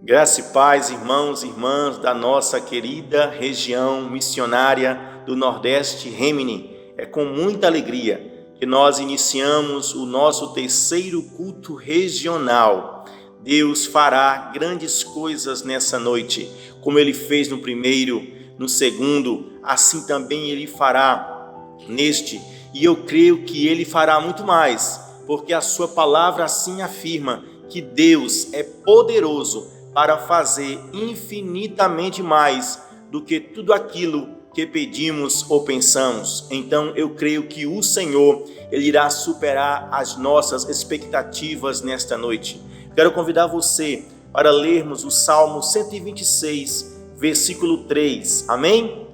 Graça e paz, irmãos e irmãs da nossa querida região missionária do Nordeste Remini. É com muita alegria que nós iniciamos o nosso terceiro culto regional. Deus fará grandes coisas nessa noite, como Ele fez no primeiro, no segundo, assim também Ele fará neste. E eu creio que Ele fará muito mais, porque a sua palavra assim afirma que Deus é poderoso para fazer infinitamente mais do que tudo aquilo que pedimos ou pensamos. Então eu creio que o Senhor, Ele irá superar as nossas expectativas nesta noite. Quero convidar você para lermos o Salmo 126, versículo 3. Amém?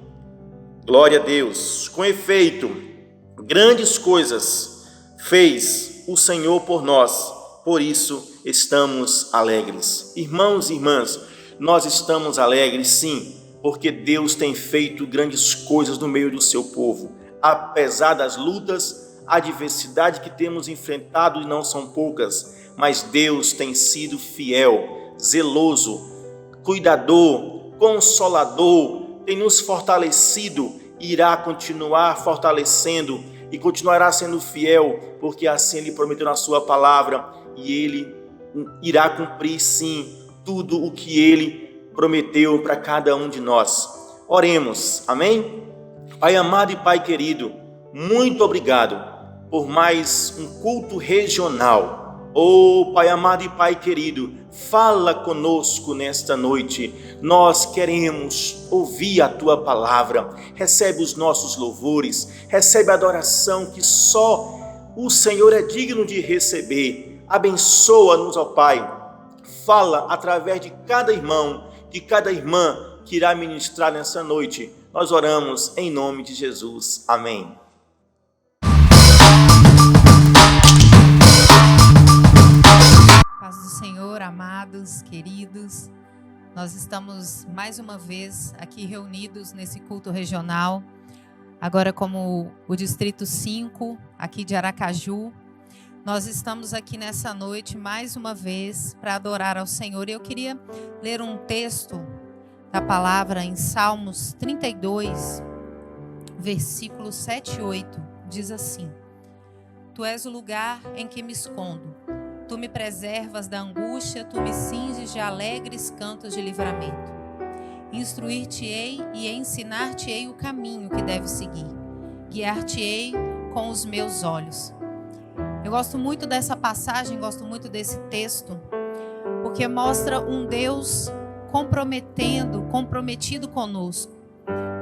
Glória a Deus. Com efeito, grandes coisas fez o Senhor por nós, por isso estamos alegres. Irmãos e irmãs, nós estamos alegres sim, porque Deus tem feito grandes coisas no meio do seu povo. Apesar das lutas, a adversidade que temos enfrentado, e não são poucas, mas Deus tem sido fiel, zeloso, cuidador, consolador, tem nos fortalecido, irá continuar fortalecendo e continuará sendo fiel, porque assim Ele prometeu na sua palavra, e Ele irá cumprir sim tudo o que Ele prometeu para cada um de nós. Oremos, amém? Pai amado e Pai querido, muito obrigado por mais um culto regional. Pai amado e Pai querido, fala conosco nesta noite. Nós queremos ouvir a Tua palavra. Recebe os nossos louvores, recebe a adoração que só o Senhor é digno de receber. Abençoa-nos, ó Pai. Fala através de cada irmão, de cada irmã que irá ministrar nessa noite. Nós oramos em nome de Jesus. Amém. Paz do Senhor, amados, queridos. Nós estamos mais uma vez aqui reunidos nesse culto regional. Agora como o Distrito 5, aqui de Aracaju. Nós estamos aqui nessa noite mais uma vez para adorar ao Senhor. E eu queria ler um texto da palavra em Salmos 32, versículos 7 e 8. Diz assim: Tu és o lugar em que me escondo. Tu me preservas da angústia, tu me cinges de alegres cantos de livramento. Instruir-te-ei e ensinar-te-ei o caminho que deves seguir. Guiar-te-ei com os meus olhos. Eu gosto muito dessa passagem, gosto muito desse texto, porque mostra um Deus comprometido conosco.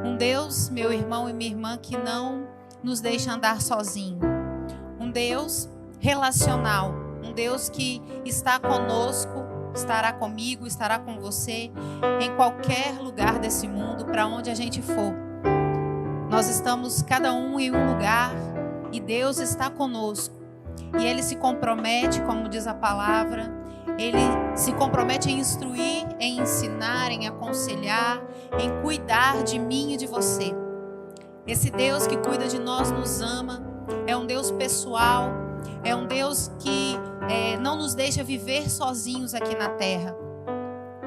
Um Deus, meu irmão e minha irmã, que não nos deixa andar sozinho. Um Deus relacional, um Deus que está conosco, estará comigo, estará com você, em qualquer lugar desse mundo, para onde a gente for. Nós estamos cada um em um lugar e Deus está conosco. E Ele se compromete, como diz a palavra, Ele se compromete em instruir, em ensinar, em aconselhar, em cuidar de mim e de você. Esse Deus que cuida de nós nos ama, é um Deus pessoal, é um Deus que não nos deixa viver sozinhos aqui na terra.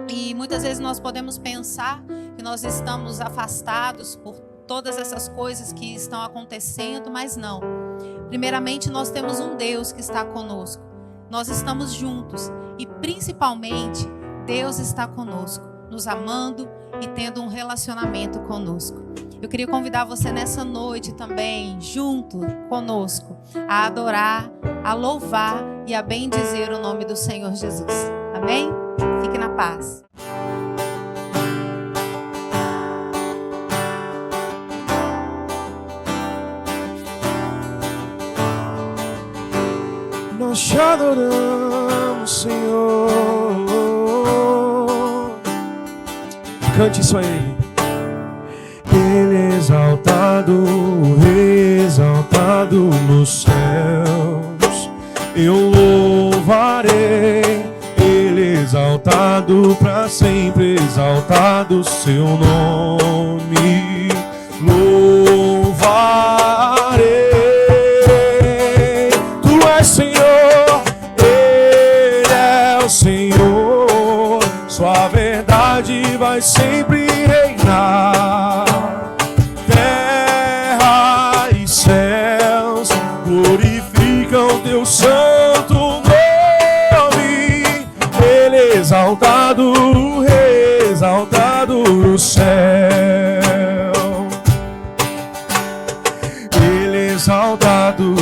E muitas vezes nós podemos pensar que nós estamos afastados por todas essas coisas que estão acontecendo, mas não. Primeiramente, nós temos um Deus que está conosco. Nós estamos juntos e, principalmente, Deus está conosco, nos amando e tendo um relacionamento conosco. Eu queria convidar você nessa noite também, junto conosco, a adorar, a louvar e a bendizer o nome do Senhor Jesus. Amém? Fique na paz. Nós te adoramos, Senhor. Cante isso a Ele. Ele é exaltado, exaltado nos céus. Eu louvarei. Ele é exaltado para sempre, exaltado seu nome. Louvarei. Senhor, Ele é o Senhor, sua vai sempre reinar. Terra e céus glorificam teu santo nome. Ele exaltado, exaltado no céu. Ele exaltado,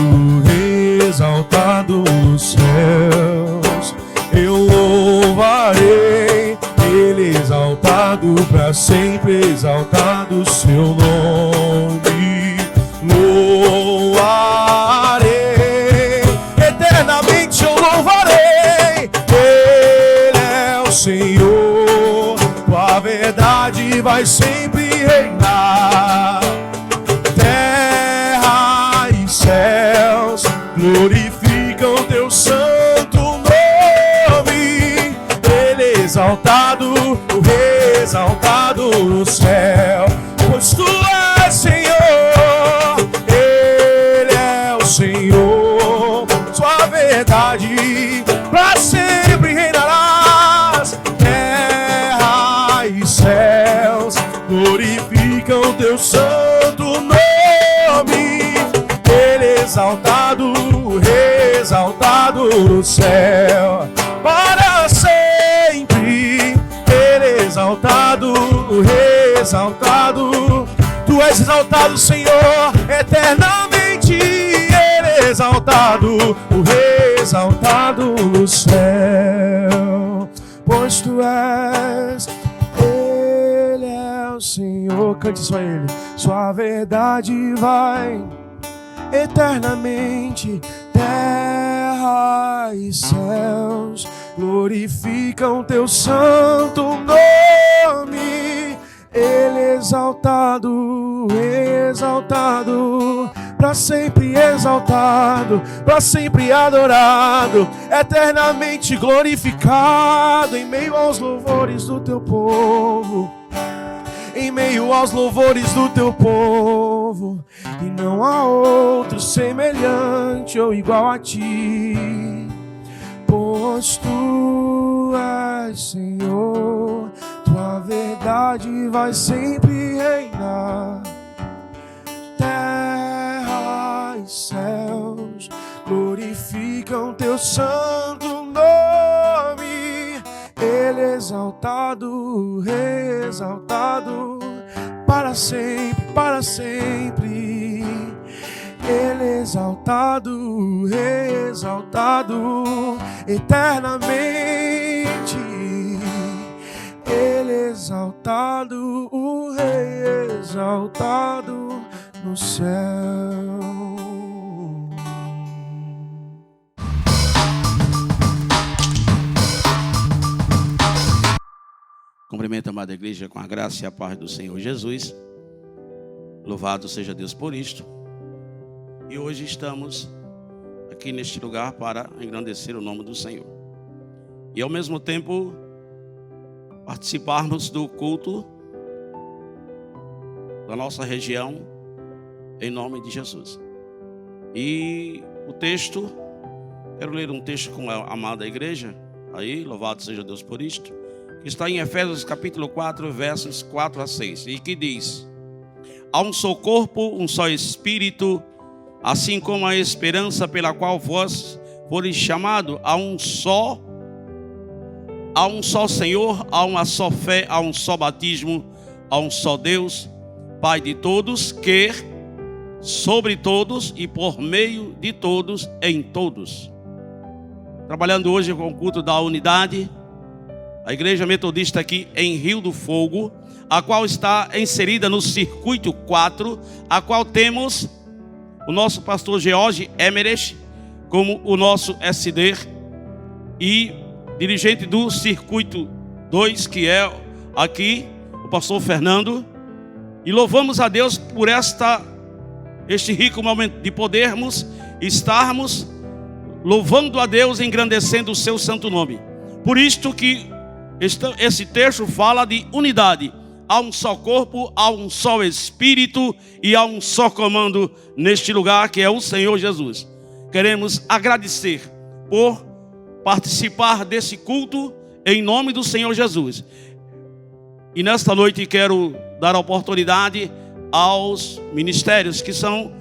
exaltado nos céus. Eu louvarei Ele exaltado para sempre, exaltado seu nome. Louvarei, eternamente eu louvarei. Ele é o Senhor, tua verdade vai sempre reinar. Terra e céus glorificam teu santo nome. Ele exaltado, exaltado no céu. Pois tu és Senhor, Ele é o Senhor. Sua verdade para sempre reinarás. Terra e céus glorificam teu santo nome. Ele exaltado, exaltado no céu. Para sempre, Ele exaltado, exaltado. Tu és exaltado, Senhor, eternamente. Ele exaltado, exaltado no céu. Pois tu és, Ele é o Senhor. Cante só Ele. Sua verdade vai eternamente. Terra e céus glorificam teu santo nome. Ele exaltado, exaltado, para sempre exaltado, para sempre adorado, eternamente glorificado em meio aos louvores do teu povo. Em meio aos louvores do teu povo, e não há outro semelhante ou igual a ti. Pois tu és Senhor, tua verdade vai sempre reinar. Terra e céus glorificam teu santo nome. Ele exaltado, exaltado, para sempre, para sempre. Ele exaltado, exaltado, eternamente. Ele exaltado, o Rei exaltado no céu. Cumprimento a amada igreja com a graça e a paz do Senhor Jesus. Louvado seja Deus por isto. E hoje estamos aqui neste lugar para engrandecer o nome do Senhor. E ao mesmo tempo participarmos do culto da nossa região em nome de Jesus. E o texto, quero ler um texto com a amada igreja. Aí, louvado seja Deus por isto. Que está em Efésios capítulo 4, versos 4 a 6. E que diz: há um só corpo, um só espírito, assim como a esperança pela qual vós foreis chamados, há um só Senhor, há uma só fé, há um só batismo, há um só Deus, Pai de todos, que sobre todos e por meio de todos, em todos. Trabalhando hoje com o culto da unidade, a igreja metodista aqui em Rio do Fogo, a qual está inserida no circuito 4, a qual temos o nosso pastor George Emerich como o nosso SD e dirigente do circuito 2, que é aqui o pastor Fernando. E louvamos a Deus por este rico momento de podermos estarmos louvando a Deus, engrandecendo o seu santo nome. Por isto que esse texto fala de unidade. Há um só corpo, há um só espírito e há um só comando neste lugar, que é o Senhor Jesus. Queremos agradecer por participar desse culto em nome do Senhor Jesus. E nesta noite quero dar a oportunidade aos ministérios que são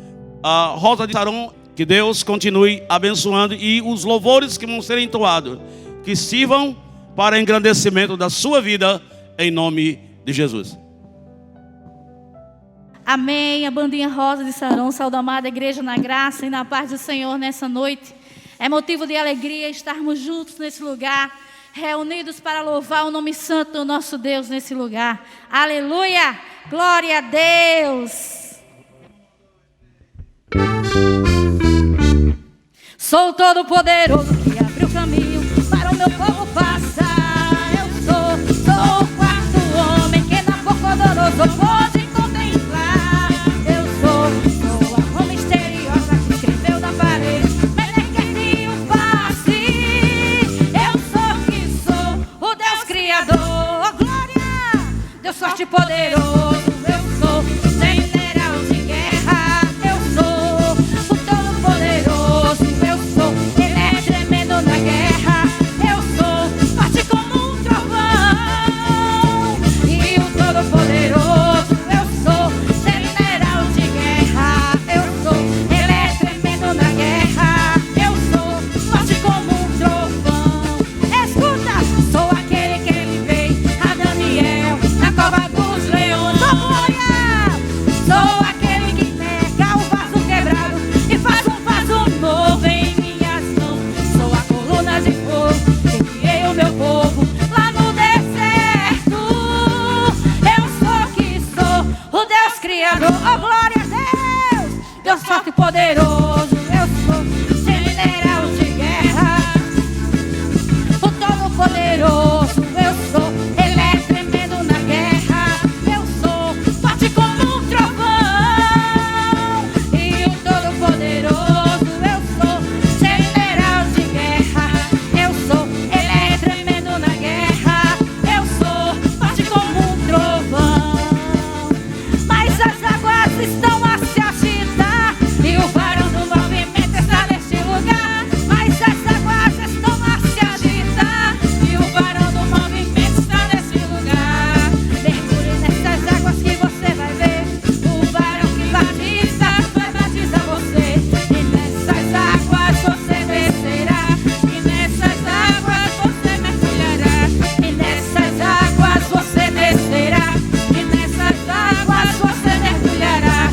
a Rosa de Saron. Que Deus continue abençoando, e os louvores que vão ser entoados, que sirvam para engrandecimento da sua vida, em nome de Jesus. Amém. A bandinha Rosa de Saron sauda a amada igreja na graça e na paz do Senhor nessa noite. É motivo de alegria estarmos juntos nesse lugar, reunidos para louvar o nome santo do nosso Deus nesse lugar. Aleluia! Glória a Deus! Sou todo poderoso que abre o caminho para o meu povo passar. Eu sou o quarto homem que Nabucodonosor pôde contemplar. Eu sou a mão misteriosa que escreveu na parede, Meleque o passe. Eu sou que sou o Deus Criador. Oh, glória! Deus forte e poderoso. Eu sou general de guerra. Eu sou o todo-poderoso. Ele é tremendo na guerra. Eu sou forte como um trovão. E o todo-poderoso. Eu sou general de guerra. Eu sou, ele é tremendo na guerra. Eu sou forte como um trovão. Escuta, sou aquele que livrei a Daniel na cova dos leões. Oh, glória! Sou aquele que pega o vaso quebrado e faz um vaso novo em minhas mãos. Sou a coluna de fogo que guiei o meu povo lá no deserto. Eu sou que sou o Deus Criador. Oh, glória a Deus! Deus forte e poderoso. Eu sou general de guerra, o todo-poderoso. Eu sou, ele é tremendo na guerra. Eu sou forte como um trovão. E o todo-poderoso. Eu sou general de guerra. Eu sou, ele é tremendo na guerra. Eu sou forte como um trovão. Mas as águas estão a se agitar e o varão do movimento está neste lugar. Mas as águas estão a se agitar e o varão do movimento está neste lugar. Mergulhe nessas águas que você vai ver o varão que batiza vai batizar você. E nessas águas você descerá, e nessas águas você mergulhará. E nessas águas você descerá, e nessas águas você mergulhará.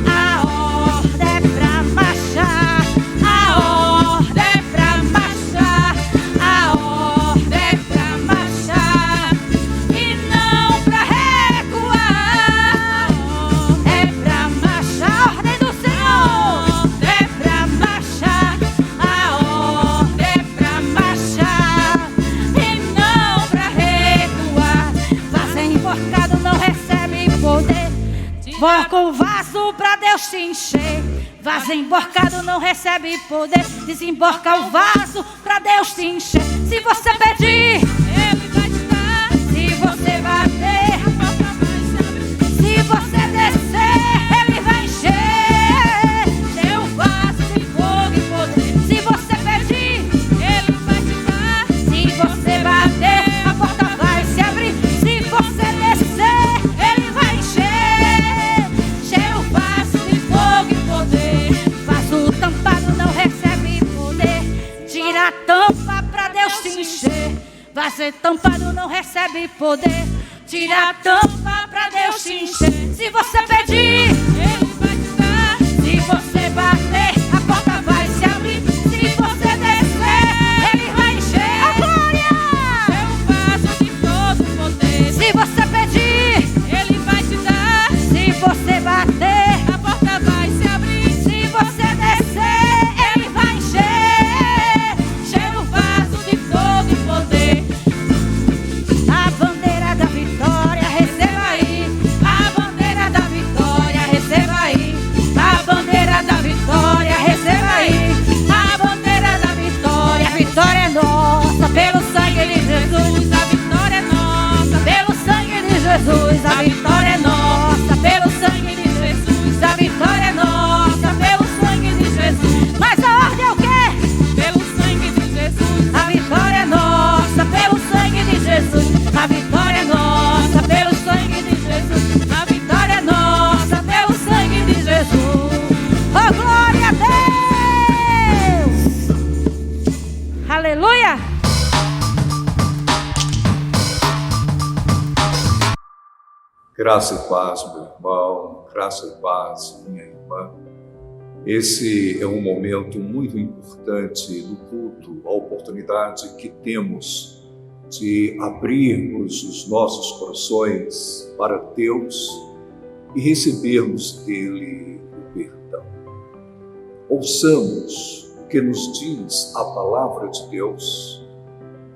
A ordem é pra marchar, a ordem é pra marchar, a ordem é pra marchar e não pra recuar. É pra marchar, a ordem do Senhor é pra marchar, a ordem é pra marchar e não pra recuar. Vaso emborcado não recebe poder. Emborca o vaso pra Deus te encher. Vaso emborcado não recebe poder. Desemborca o vaso pra Deus te encher. Se você pedir, ele vai te dar. Se você bater, a porta vai se abrir. Se você descer, ele vai encher seu vaso de fogo e poder. Se você pedir, ele vai te dar. Se você bater, a porta vai se abrir. Se você descer, ele vai encher seu vaso de fogo e poder. Vaso tampado não recebe poder. Tira a tampa pra Deus te encher. Vaso tampado não recebe poder. Tira a tampa pra Deus te encher. Se você pedir, ele vai te dar. Se você bater, a porta vai se abrir. Se você descer, ele vai encher. A glória! Seu vaso de todo poder. Se você pedir, ele vai te dar. Se você bater, a porta vai se abrir. Se você descer, ele vai encher. Encher o vaso de fogo e poder. A bandeira da vitória, receba aí. A bandeira da vitória, receba aí. A bandeira da vitória, receba aí. A bandeira da vitória, a vitória é nossa pelo sangue de Jesus. A vitória é nossa pelo sangue de Jesus. A vitória é nossa pelo sangue de Jesus. A vitória é nossa pelo sangue de Jesus. Mas a ordem é o quê? Pelo sangue de Jesus. A vitória é nossa pelo sangue de Jesus. A vitória é nossa pelo Aleluia! Graça e paz, meu irmão, graça e paz, minha irmã. Esse é um momento muito importante do culto, a oportunidade que temos de abrirmos os nossos corações para Deus e recebermos dele o perdão. Ouçamos o que nos diz a palavra de Deus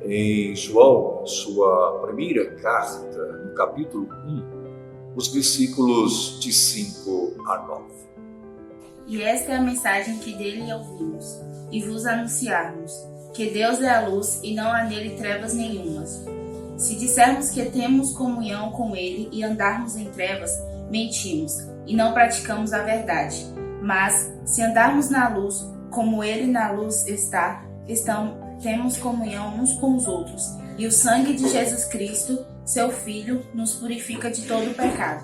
em João, sua primeira carta, no capítulo 1, os versículos de 5 a 9. E esta é a mensagem que dele ouvimos e vos anunciarmos, que Deus é a luz e não há nele trevas nenhumas. Se dissermos que temos comunhão com ele e andarmos em trevas, mentimos e não praticamos a verdade. Mas, se andarmos na luz, como ele na luz está, temos comunhão uns com os outros, e o sangue de Jesus Cristo, seu Filho, nos purifica de todo o pecado.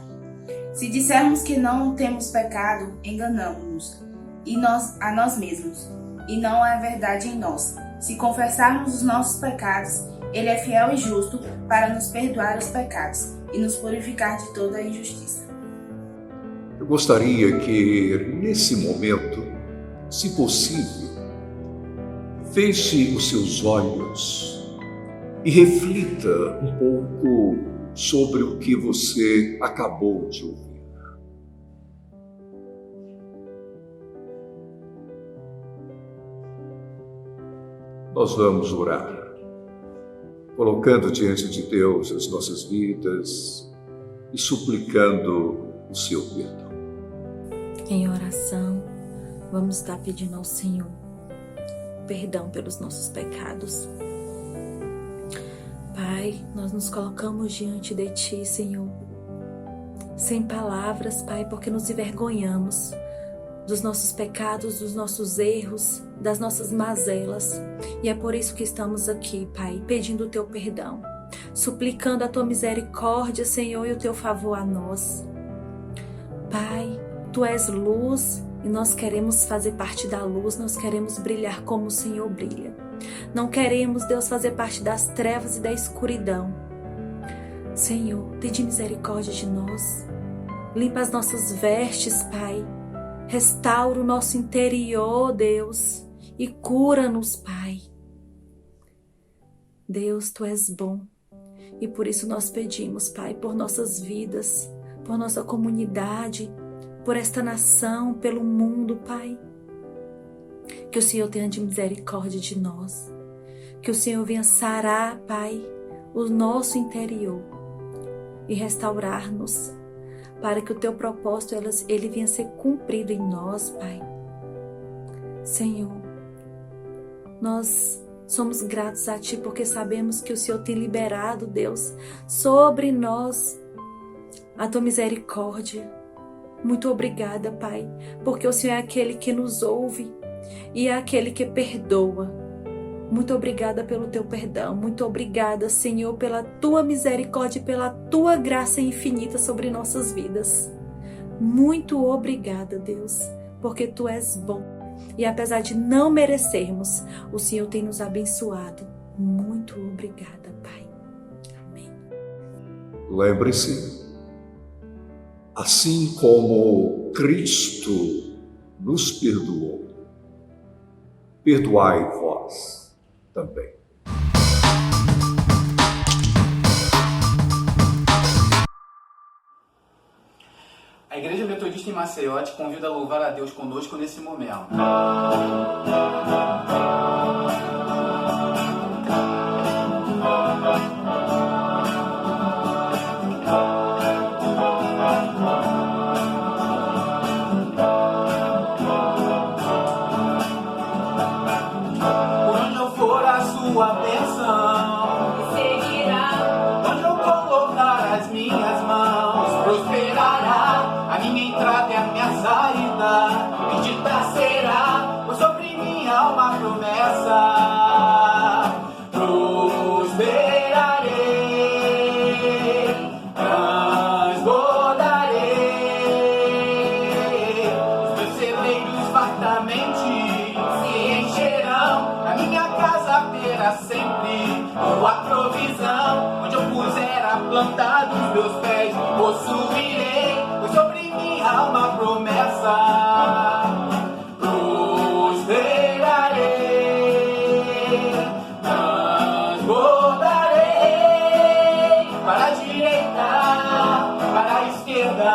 Se dissermos que não temos pecado, enganamo-nos a nós mesmos, e não há verdade em nós. Se confessarmos os nossos pecados, ele é fiel e justo para nos perdoar os pecados e nos purificar de toda a injustiça. Eu gostaria que, nesse momento, se possível, feche os seus olhos e reflita um pouco sobre o que você acabou de ouvir. Nós vamos orar, colocando diante de Deus as nossas vidas e suplicando o seu perdão. Em oração, vamos estar pedindo ao Senhor perdão pelos nossos pecados. Pai, nós nos colocamos diante de Ti, Senhor, sem palavras, Pai, porque nos envergonhamos dos nossos pecados, dos nossos erros, das nossas mazelas. E é por isso que estamos aqui, Pai, pedindo o Teu perdão, suplicando a Tua misericórdia, Senhor, e o Teu favor a nós. Pai, Tu és luz e nós queremos fazer parte da luz, nós queremos brilhar como o Senhor brilha. Não queremos, Deus, fazer parte das trevas e da escuridão. Senhor, tem misericórdia de nós. Limpa as nossas vestes, Pai. Restaura o nosso interior, Deus, e cura-nos, Pai. Deus, Tu és bom. E por isso nós pedimos, Pai, por nossas vidas, por nossa comunidade, por esta nação, pelo mundo, Pai. Que o Senhor tenha de misericórdia de nós. Que o Senhor venha sarar, Pai, o nosso interior e restaurar-nos, para que o Teu propósito, ele venha ser cumprido em nós, Pai. Senhor, nós somos gratos a Ti, porque sabemos que o Senhor tem liberado, Deus, sobre nós a Tua misericórdia. Muito obrigada, Pai, porque o Senhor é aquele que nos ouve e é aquele que perdoa. Muito obrigada pelo Teu perdão. Muito obrigada, Senhor, pela Tua misericórdia e pela Tua graça infinita sobre nossas vidas. Muito obrigada, Deus, porque Tu és bom. E apesar de não merecermos, o Senhor tem nos abençoado. Muito obrigada, Pai. Amém. Lembre-se, assim como Cristo nos perdoou, perdoai vós também. A Igreja Metodista em Maceió te convida a louvar a Deus conosco nesse momento. Sua bênção seguirá. Onde eu colocar as minhas mãos, prosperará. A minha entrada e a minha saída, bendita será, pois sobre minha alma promessa. Prosperarei, transbordarei. Os meus celeiros fartamente se encherão. A minha casa casa terá sempre tua provisão. Onde eu puser a planta dos meus pés, possuirei, pois sobre minha alma promessa. Prosperarei, transbordarei, para a direita, para a esquerda,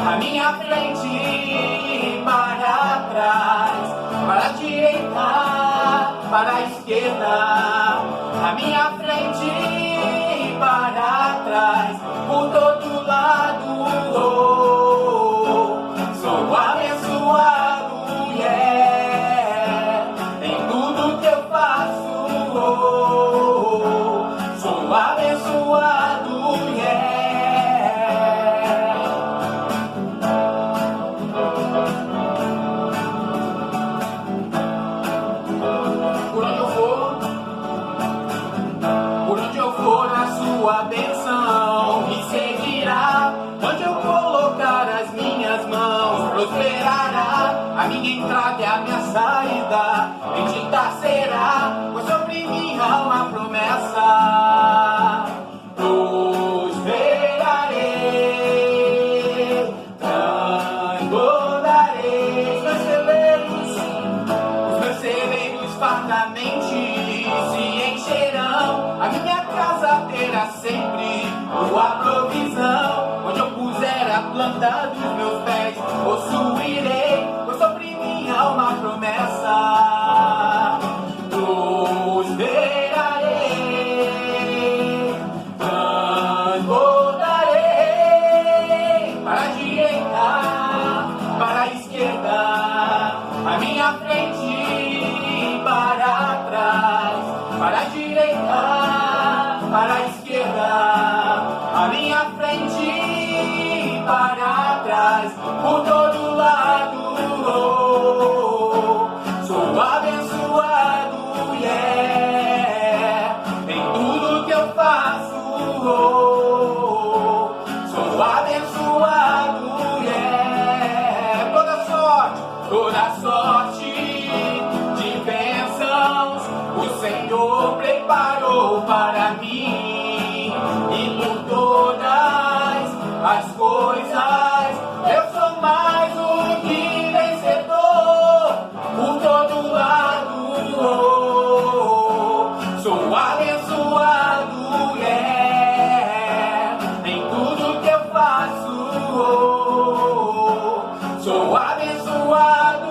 à minha frente e para trás, para a direita, para a esquerda, à minha frente e para trás, por todo lado. Sou abençoado, em tudo que eu faço. Sou abençoado, Por onde eu for, a sua bênção me seguirá. Onde eu colocar as minhas mãos, prosperará. A minha entrada e a minha saída, bendita será, pois sobre minha alma promessa. Prosperarei, transbordarei. Os meus celeiros fartamente se encherão. A minha casa terá sempre tua provisão. Onde eu puser a planta dos meus pés, possuirei, pois sobre minha alma promessa. Prosperarei, transbordarei, para a direita, para a esquerda, à minha frente e para trás, para a direita, para a esquerda, à minha frente e para trás, por todo lado. Sou abençoado, em tudo que eu faço. Sou abençoado, toda sorte de bênçãos o Senhor preparou para mim, e por todas as coisas eu sou mais do que vencedor, por todo lado. Sou abençoado, em tudo que eu faço. Sou abençoado,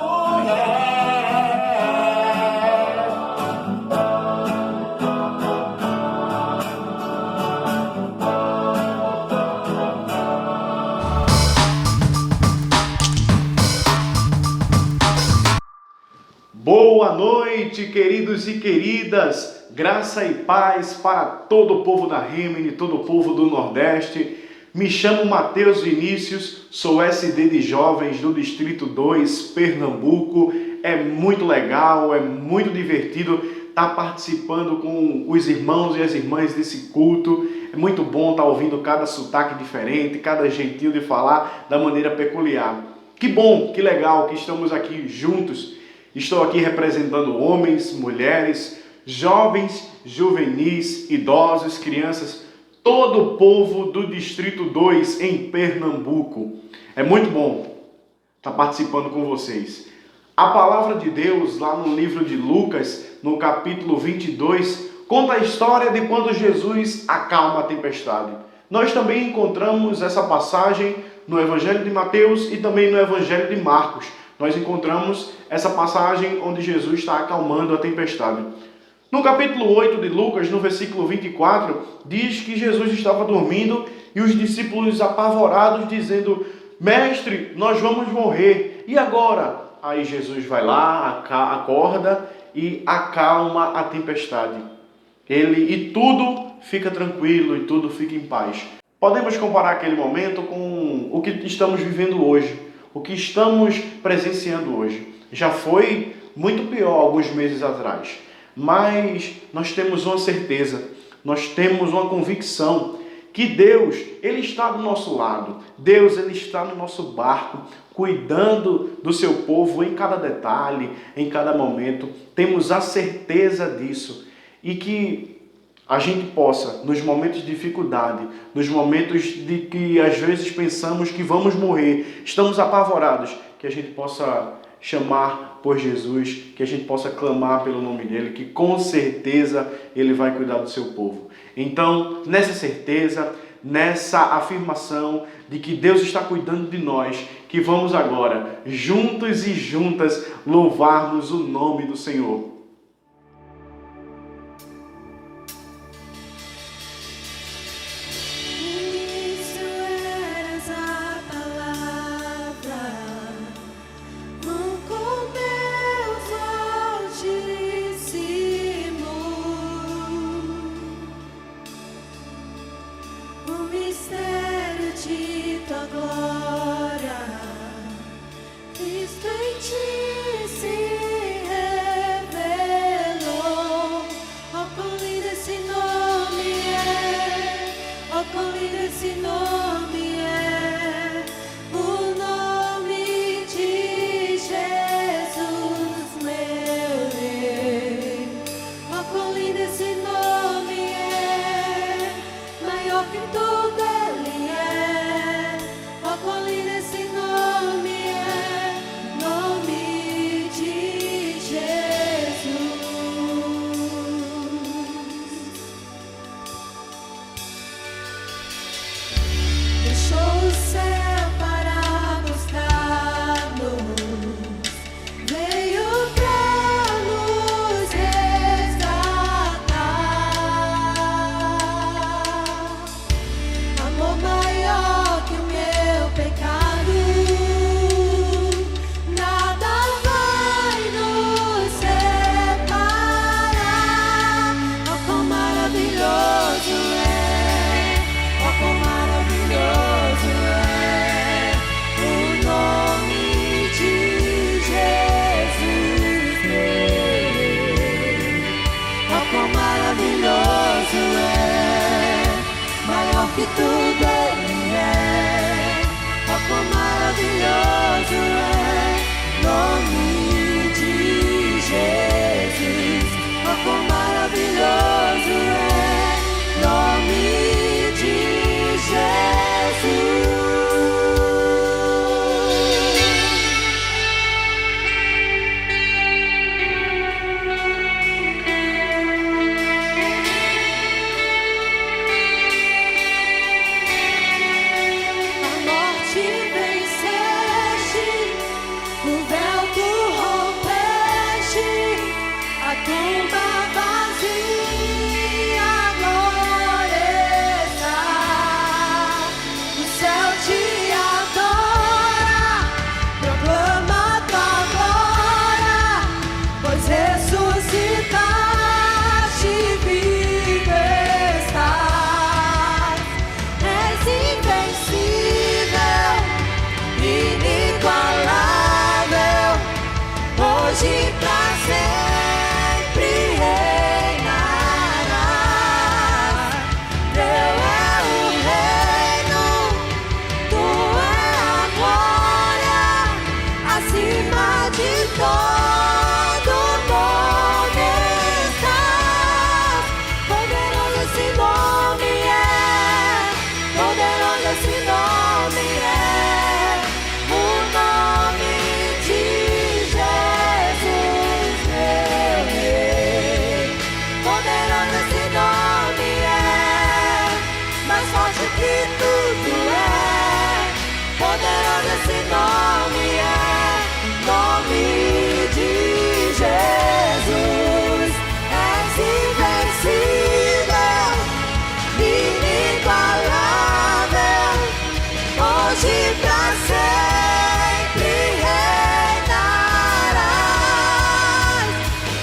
Boa noite, queridos e queridas, graça e paz para todo o povo da Rimini, todo o povo do Nordeste. Me chamo Mateus Vinícius, sou SD de Jovens do Distrito 2, Pernambuco. É muito legal, é muito divertido estar participando com os irmãos e as irmãs desse culto. É muito bom estar ouvindo cada sotaque diferente, cada jeitinho de falar da maneira peculiar. Que bom, que legal que estamos aqui juntos. Estou aqui representando homens, mulheres, jovens, juvenis, idosos, crianças, todo o povo do Distrito 2 em Pernambuco. É muito bom estar participando com vocês. A palavra de Deus, lá no livro de Lucas, no capítulo 22, conta a história de quando Jesus acalma a tempestade. Nós também encontramos essa passagem no Evangelho de Mateus e também no Evangelho de Marcos. Nós encontramos essa passagem onde Jesus está acalmando a tempestade. No capítulo 8 de Lucas, no versículo 24, diz que Jesus estava dormindo e os discípulos apavorados dizendo: Mestre, nós vamos morrer, e agora? Aí Jesus vai lá, acorda e acalma a tempestade. E tudo fica tranquilo e tudo fica em paz. Podemos comparar aquele momento com o que estamos vivendo hoje. O que estamos presenciando hoje já foi muito pior alguns meses atrás, mas nós temos uma certeza, nós temos uma convicção que Deus, Ele está do nosso lado. Deus, Ele está no nosso barco, cuidando do seu povo em cada detalhe, em cada momento. Temos a certeza disso. E que a gente possa, nos momentos de dificuldade, nos momentos de que às vezes pensamos que vamos morrer, estamos apavorados, que a gente possa chamar por Jesus, que a gente possa clamar pelo nome dele, que com certeza ele vai cuidar do seu povo. Então, nessa certeza, nessa afirmação de que Deus está cuidando de nós, que vamos agora, juntos e juntas, louvarmos o nome do Senhor. Que tudo Ele é, oh, quão maravilhoso é, nome de Jesus, oh, quão maravilhoso é, nome de Jesus.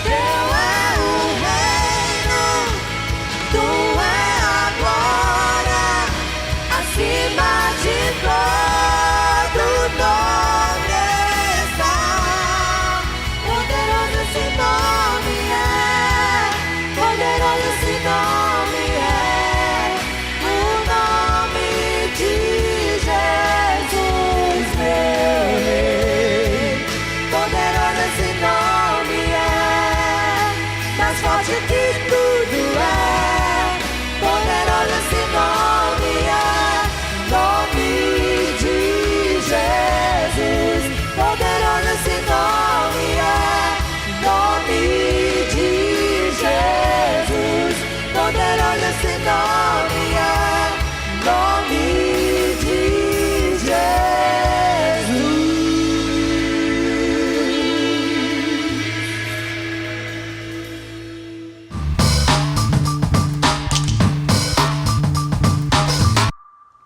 Teu é o reino. que tudo é. Poderoso esse nome é, nome de Jesus. Poderoso esse nome é, nome de Jesus. Poderoso esse nome é, nome de Jesus.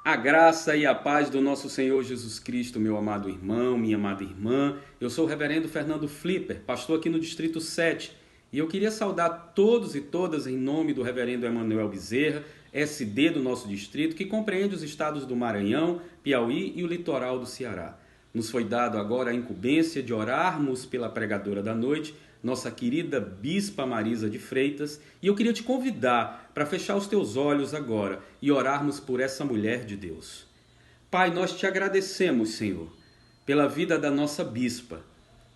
A graça e a paz do nosso Senhor Jesus Cristo, meu amado irmão, minha amada irmã. Eu sou o reverendo Fernando Flipper, pastor aqui no Distrito 7, e eu queria saudar todos e todas em nome do reverendo Emanuel Bezerra, SD do nosso distrito, que compreende os estados do Maranhão, Piauí e o litoral do Ceará. Nos foi dado agora a incumbência de orarmos pela pregadora da noite, nossa querida Bispa Marisa de Freitas, e eu queria te convidar para fechar os teus olhos agora e orarmos por essa mulher de Deus. Pai, nós te agradecemos, Senhor, pela vida da nossa Bispa.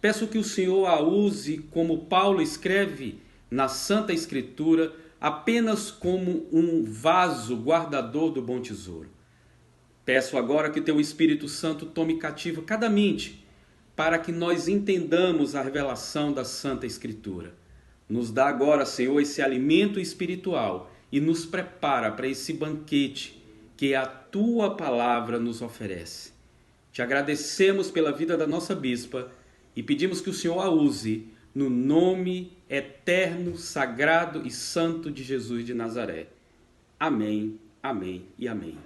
Peço que o Senhor a use, como Paulo escreve na Santa Escritura, apenas como um vaso guardador do bom tesouro. Peço agora que teu Espírito Santo tome cativo cada mente, para que nós entendamos a revelação da Santa Escritura. Nos dá agora, Senhor, esse alimento espiritual e nos prepara para esse banquete que a Tua Palavra nos oferece. Te agradecemos pela vida da nossa Bispa e pedimos que o Senhor a use no nome eterno, sagrado e santo de Jesus de Nazaré. Amém, amém e amém.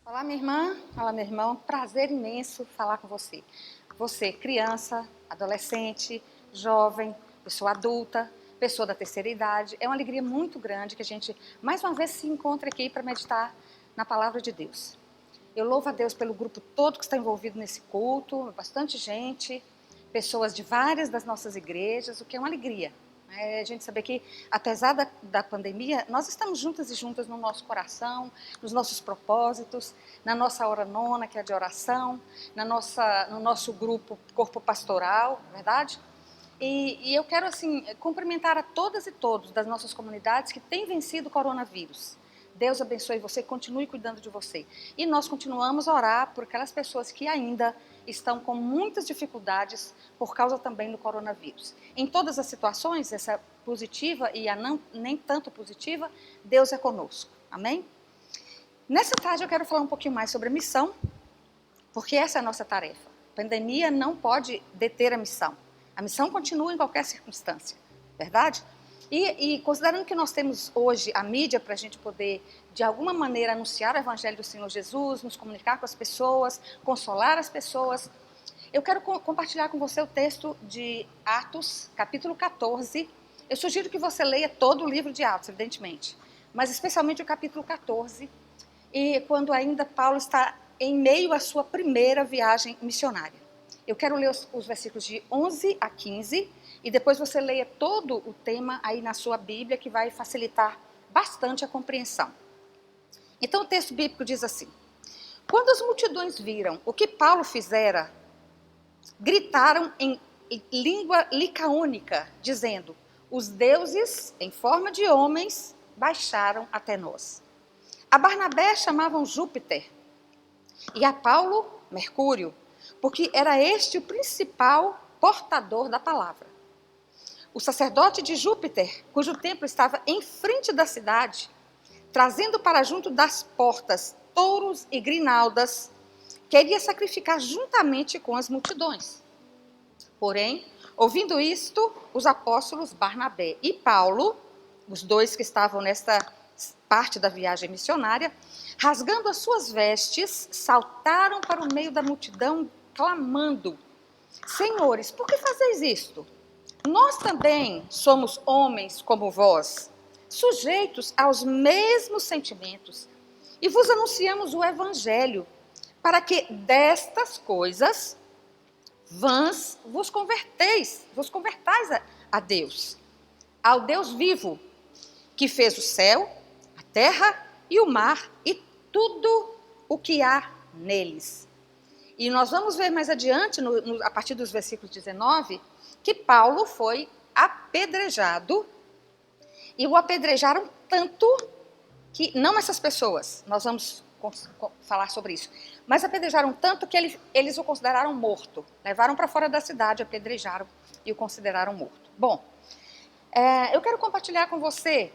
Olá, minha irmã. Olá, meu irmão. Prazer imenso falar com você. Você, criança, adolescente, jovem, pessoa adulta, pessoa da terceira idade. É uma alegria muito grande que a gente, mais uma vez, se encontre aqui para meditar na Palavra de Deus. Eu louvo a Deus pelo grupo todo que está envolvido nesse culto, bastante gente, pessoas de várias das nossas igrejas, o que é uma alegria. A gente saber que, apesar da pandemia, nós estamos juntas e juntas no nosso coração, nos nossos propósitos, na nossa hora nona, que é de oração, no nosso grupo Corpo Pastoral, verdade? E eu quero, assim, cumprimentar a todas e todos das nossas comunidades que têm vencido o coronavírus. Deus abençoe você, continue cuidando de você. E nós continuamos a orar por aquelas pessoas que ainda estão com muitas dificuldades por causa também do coronavírus. Em todas as situações, essa positiva e a nem tanto positiva, Deus é conosco. Amém? Nessa tarde eu quero falar um pouquinho mais sobre a missão, porque essa é a nossa tarefa. A pandemia não pode deter a missão. A missão continua em qualquer circunstância, verdade? E considerando que nós temos hoje a mídia para a gente poder, de alguma maneira, anunciar o Evangelho do Senhor Jesus, nos comunicar com as pessoas, consolar as pessoas, eu quero compartilhar com você o texto de Atos, capítulo 14. Eu sugiro que você leia todo o livro de Atos, evidentemente, mas especialmente o capítulo 14, e quando ainda Paulo está em meio à sua primeira viagem missionária. Eu quero ler os versículos de 11 a 15, e depois você leia todo o tema aí na sua Bíblia, que vai facilitar bastante a compreensão. Então o texto bíblico diz assim: quando as multidões viram o que Paulo fizera, gritaram em língua licaônica, dizendo: os deuses, em forma de homens, baixaram até nós. A Barnabé chamavam Júpiter, e a Paulo, Mercúrio, porque era este o principal portador da palavra. O sacerdote de Júpiter, cujo templo estava em frente da cidade, trazendo para junto das portas touros e grinaldas, queria sacrificar juntamente com as multidões. Porém, ouvindo isto, os apóstolos Barnabé e Paulo, os dois que estavam nesta parte da viagem missionária, rasgando as suas vestes, saltaram para o meio da multidão, clamando: senhores, por que fazeis isto? Nós também somos homens como vós, sujeitos aos mesmos sentimentos, e vos anunciamos o Evangelho, para que destas coisas vãs vos convertais a Deus, ao Deus vivo, que fez o céu, a terra e o mar e tudo o que há neles. E nós vamos ver mais adiante, a partir dos versículos 19, que Paulo foi apedrejado E o apedrejaram tanto que, não essas pessoas, nós vamos falar sobre isso, mas apedrejaram tanto que eles o consideraram morto. Levaram para fora da cidade, apedrejaram e o consideraram morto. Bom, eu quero compartilhar com você.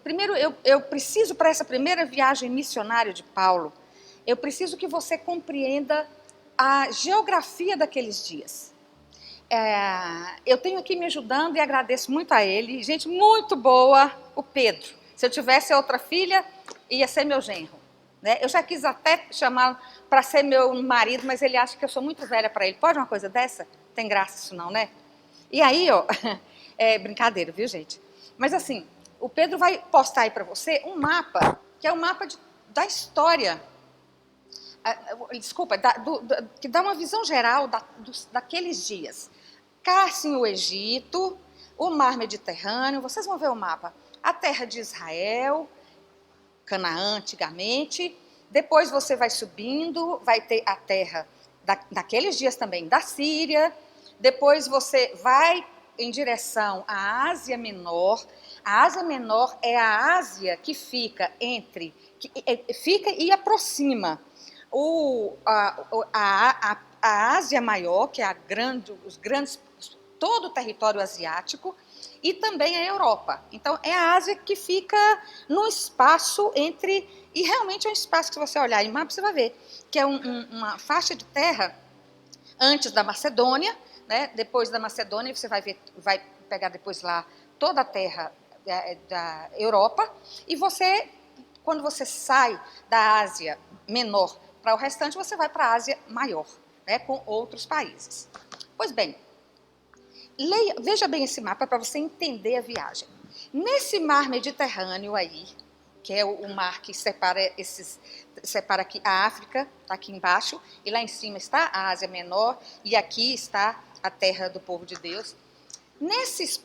Primeiro, eu preciso, para essa primeira viagem missionária de Paulo, eu preciso que você compreenda a geografia daqueles dias. Eu tenho aqui me ajudando e agradeço muito a ele. Gente muito boa, o Pedro. Se eu tivesse outra filha, ia ser meu genro. Né? Eu já quis até chamá-lo para ser meu marido, mas ele acha que eu sou muito velha para ele. Pode uma coisa dessa? Tem graça isso não, né? E aí, ó, é brincadeira, viu, gente? Mas assim, o Pedro vai postar aí para você um mapa, que é um mapa da história. Desculpa, que dá uma visão geral daqueles dias. Cá, assim, o Egito, o Mar Mediterrâneo, vocês vão ver o mapa. A terra de Israel, Canaã antigamente, depois você vai subindo, vai ter a terra daqueles dias também da Síria, depois você vai em direção à Ásia Menor. A Ásia Menor é a Ásia que fica fica e aproxima a Ásia Maior, que é todo o território asiático, e também a Europa. Então, é a Ásia que fica no espaço entre... E realmente é um espaço que, se você olhar em mapa, você vai ver que é uma faixa de terra antes da Macedônia, né? Depois da Macedônia, você vai pegar depois lá toda a terra da Europa, e quando você sai da Ásia Menor para o restante, você vai para a Ásia Maior, né? Com outros países. Pois bem, veja bem esse mapa para você entender a viagem. Nesse mar Mediterrâneo aí, que é o mar que separa aqui a África, está aqui embaixo, e lá em cima está a Ásia Menor, e aqui está a terra do povo de Deus.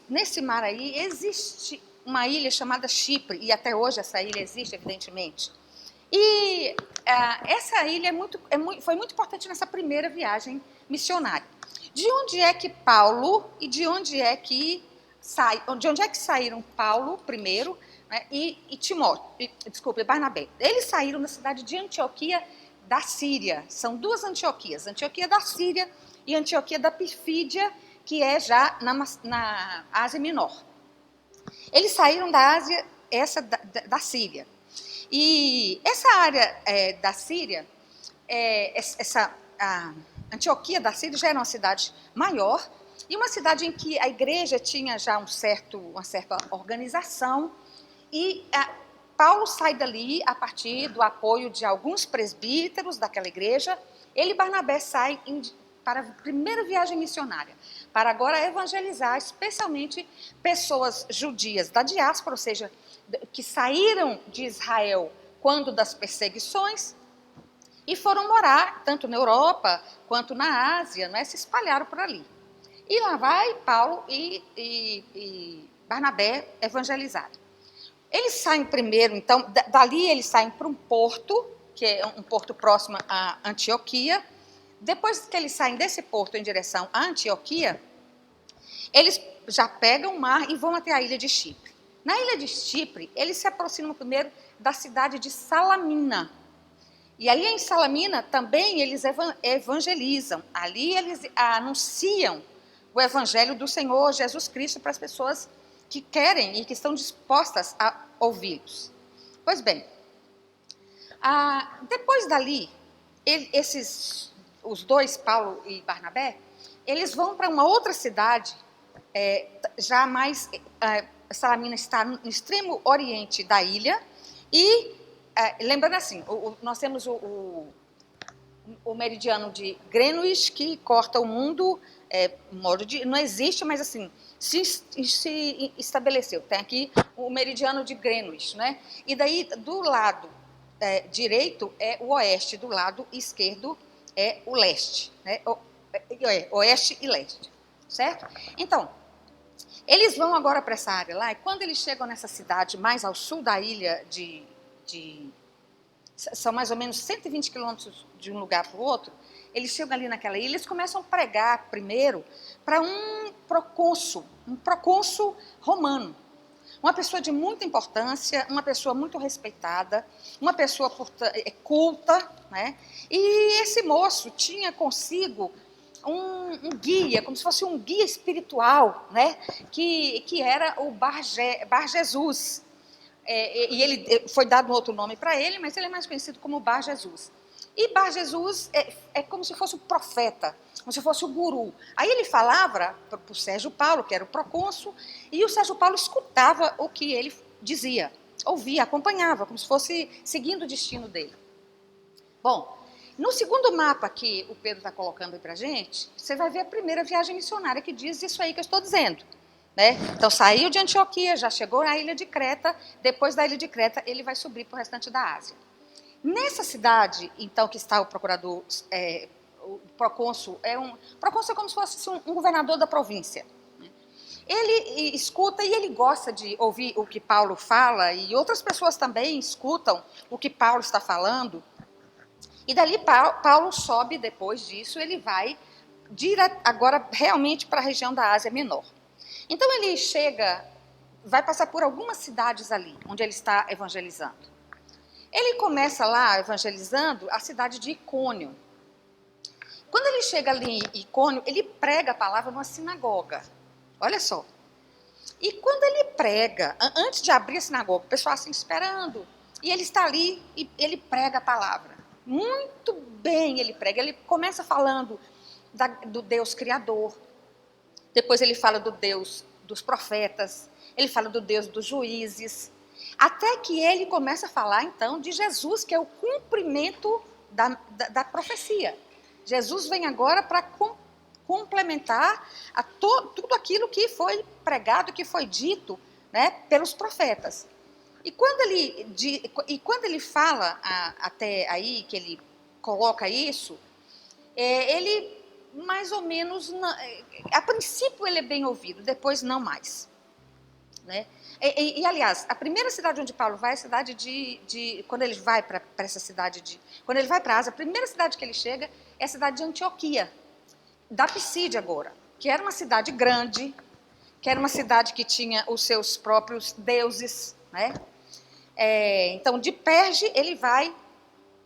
Nesse mar aí existe uma ilha chamada Chipre, e até hoje essa ilha existe, evidentemente. E essa ilha foi muito importante nessa primeira viagem missionária. De onde é que Paulo e de onde é que saíram Paulo primeiro, né, e Barnabé? Eles saíram da cidade de Antioquia da Síria. São duas Antioquias, Antioquia da Síria e Antioquia da Pifídia, que é já na Ásia Menor. Eles saíram da Ásia, da Síria. E essa área da Síria, a Antioquia da Síria já era uma cidade maior, e uma cidade em que a igreja tinha já uma certa organização, e Paulo sai dali a partir do apoio de alguns presbíteros daquela igreja. Ele e Barnabé saem para a primeira viagem missionária, para agora evangelizar, especialmente pessoas judias da diáspora, ou seja, que saíram de Israel quando das perseguições e foram morar tanto na Europa quanto na Ásia, né, se espalharam por ali. E lá vai Paulo e Barnabé evangelizar. Eles saem primeiro, então, dali eles saem para um porto, que é um porto próximo a Antioquia. Depois que eles saem desse porto em direção a Antioquia, eles já pegam o mar e vão até a ilha de Chipre. Na ilha de Chipre, eles se aproximam primeiro da cidade de Salamina. E ali em Salamina também eles evangelizam. Ali eles anunciam o evangelho do Senhor Jesus Cristo para as pessoas que querem e que estão dispostas a ouvi-los. Pois bem, depois dali, os dois, Paulo e Barnabé, eles vão para uma outra cidade, já mais... Salamina está no extremo oriente da ilha, e lembrando assim, nós temos o meridiano de Greenwich, que corta o mundo, não existe, mas assim, se estabeleceu. Tem aqui o meridiano de Greenwich, né? E daí, do lado direito é o oeste, do lado esquerdo é o leste, né? Oeste e leste, certo? Então, eles vão agora para essa área lá, e quando eles chegam nessa cidade mais ao sul da ilha são mais ou menos 120 quilômetros de um lugar para o outro, eles chegam ali naquela ilha, eles começam a pregar primeiro para um procônsul um procônsul romano. Uma pessoa de muita importância, uma pessoa muito respeitada, uma pessoa culta, né? E esse moço tinha consigo um guia, como se fosse um guia espiritual, né? Que era o Bar Jesus. E ele foi dado um outro nome para ele, mas ele é mais conhecido como Bar Jesus. E Bar Jesus é como se fosse o profeta, como se fosse o guru. Aí ele falava para o Sérgio Paulo, que era o procônsul, e o Sérgio Paulo escutava o que ele dizia, ouvia, acompanhava, como se fosse seguindo o destino dele. Bom, no segundo mapa que o Pedro está colocando aí para a gente, você vai ver a primeira viagem missionária que diz isso aí que eu estou dizendo. Né? Então saiu de Antioquia, já chegou na ilha de Creta, depois da ilha de Creta ele vai subir para o restante da Ásia. Nessa cidade, então, que está o procurador, o procônsul, procônsul é como se fosse um governador da província. Né? Ele escuta e ele gosta de ouvir o que Paulo fala, e outras pessoas também escutam o que Paulo está falando. E dali Paulo sobe, depois disso, ele vai agora realmente para a região da Ásia Menor. Então ele vai passar por algumas cidades ali, onde ele está evangelizando. Ele começa lá evangelizando a cidade de Icônio. Quando ele chega ali em Icônio, ele prega a palavra numa sinagoga. Olha só. E quando ele prega, antes de abrir a sinagoga, o pessoal assim esperando, e ele está ali e ele prega a palavra. Muito bem ele prega. Ele começa falando do Deus Criador. Depois ele fala do Deus dos profetas. Ele fala do Deus dos juízes. Até que ele começa a falar, então, de Jesus, que é o cumprimento da profecia. Jesus vem agora para complementar tudo aquilo que foi pregado, que foi dito, né, pelos profetas. E quando ele fala, até aí, que ele coloca isso, ele mais ou menos, a princípio ele é bem ouvido, depois não mais. Né? E, aliás, a primeira cidade onde Paulo vai é a cidade quando ele vai para essa cidade quando ele vai para a Ásia, a primeira cidade que ele chega é a cidade de Antioquia, da Pisídia agora, que era uma cidade grande, que era uma cidade que tinha os seus próprios deuses, né? Então, de Perge, ele vai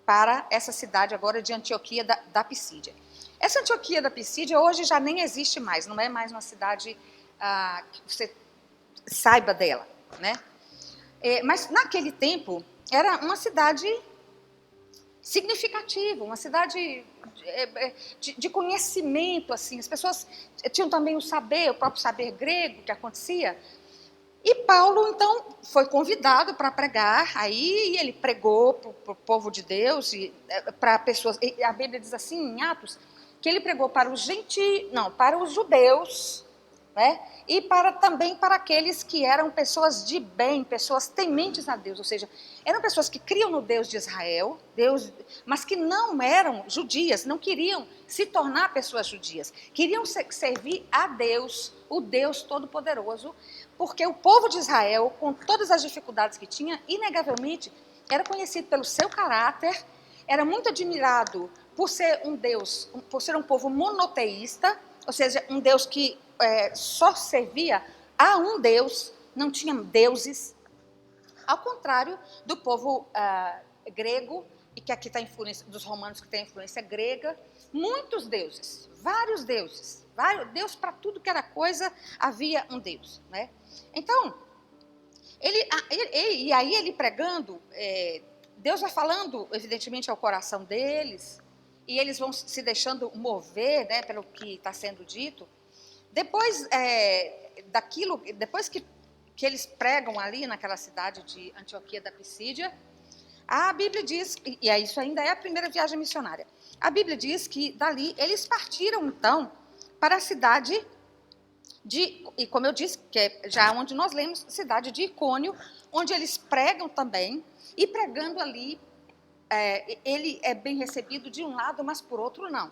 para essa cidade agora de Antioquia da Pisídia. Essa Antioquia da Pisídia hoje já nem existe mais, não é mais uma cidade que você saiba dela, né? Mas naquele tempo era uma cidade significativa, uma cidade de conhecimento, assim. As pessoas tinham também o próprio saber grego que acontecia. E Paulo, então, foi convidado para pregar, aí ele pregou para o povo de Deus, para pessoas, e a Bíblia diz assim, em Atos, que ele pregou para para os judeus, né? E também para aqueles que eram pessoas de bem, pessoas tementes a Deus, ou seja, eram pessoas que criam no Deus de Israel, mas que não eram judias, não queriam se tornar pessoas judias, queriam servir a Deus, o Deus Todo-Poderoso, porque o povo de Israel, com todas as dificuldades que tinha, inegavelmente, era conhecido pelo seu caráter, era muito admirado por ser um Deus, por ser um povo monoteísta, ou seja, um Deus que só servia a um Deus, não tinha deuses, ao contrário do povo grego, e que aqui está a influência dos romanos, que tem a influência grega, muitos deuses, vários deuses, Deus para tudo que era coisa, havia um Deus, né? Então, e aí ele pregando, Deus vai falando, evidentemente, ao coração deles, e eles vão se deixando mover, né, pelo que está sendo dito. Depois depois que eles pregam ali naquela cidade de Antioquia da Pisídia, a Bíblia diz, e isso ainda é a primeira viagem missionária, a Bíblia diz que dali eles partiram então para a cidade e como eu disse, que é já onde nós lemos, cidade de Icônio, onde eles pregam também, e pregando ali, ele é bem recebido de um lado, mas por outro não.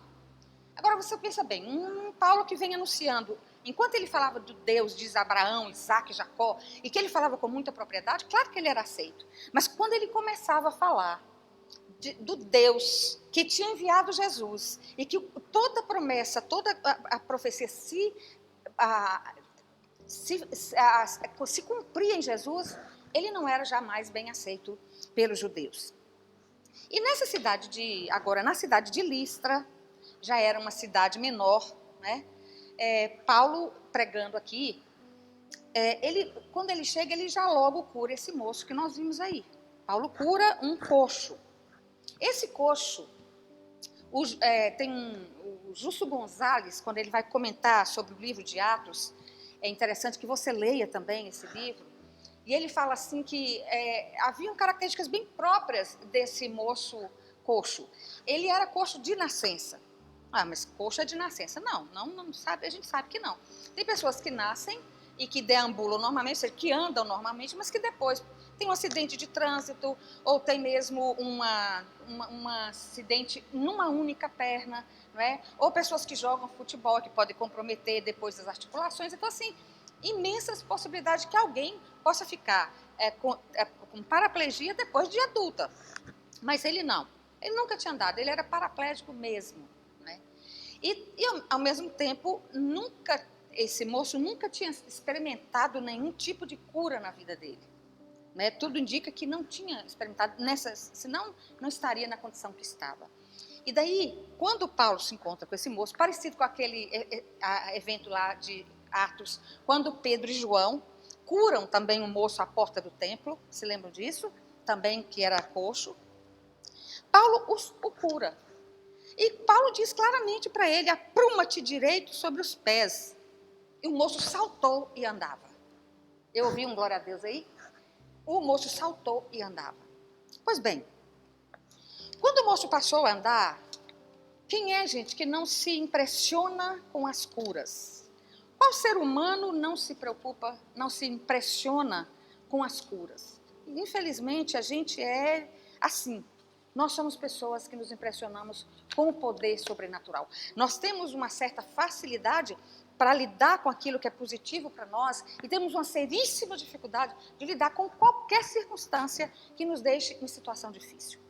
Agora você pensa bem, Paulo que vem anunciando, enquanto ele falava do Deus de Abraão, Isaac, Jacó, e que ele falava com muita propriedade, claro que ele era aceito. Mas quando ele começava a falar do Deus que tinha enviado Jesus, e que toda a promessa, toda a profecia se cumpria em Jesus, ele não era jamais bem aceito pelos judeus. E nessa cidade agora na cidade de Listra, já era uma cidade menor, né? Paulo pregando aqui, quando ele chega, ele já logo cura esse moço que nós vimos aí. Paulo cura um coxo. Esse coxo, o Justo Gonzalez, quando ele vai comentar sobre o livro de Atos, é interessante que você leia também esse livro, e ele fala assim que haviam características bem próprias desse moço coxo. Ele era coxo de nascença. Mas coxo é de nascença. Não sabe, a gente sabe que não. Tem pessoas que nascem e que deambulam normalmente, que andam normalmente, mas que depois tem um acidente de trânsito, ou tem mesmo um acidente numa única perna, não é? Ou pessoas que jogam futebol, que podem comprometer depois as articulações. Então, assim, imensas possibilidades que alguém possa ficar com paraplegia depois de adulta. Mas ele não. Ele nunca tinha andado, ele era paraplégico mesmo. Né? E ao mesmo tempo, esse moço nunca tinha experimentado nenhum tipo de cura na vida dele. Né? Tudo indica que não tinha experimentado senão não estaria na condição que estava. E daí, quando Paulo se encontra com esse moço, parecido com aquele evento lá de Atos, quando Pedro e João curam também um moço à porta do templo, se lembram disso? Também que era coxo. Paulo o cura. E Paulo diz claramente para ele: apruma-te direito sobre os pés. E o moço saltou e andava. Eu ouvi um glória a Deus aí? O moço saltou e andava. Pois bem, quando o moço passou a andar, quem é, gente, que não se impressiona com as curas? Qual ser humano não se preocupa, não se impressiona com as curas? Infelizmente, a gente é assim. Nós somos pessoas que nos impressionamos com o poder sobrenatural. Nós temos uma certa facilidade para lidar com aquilo que é positivo para nós e temos uma seríssima dificuldade de lidar com qualquer circunstância que nos deixe em situação difícil.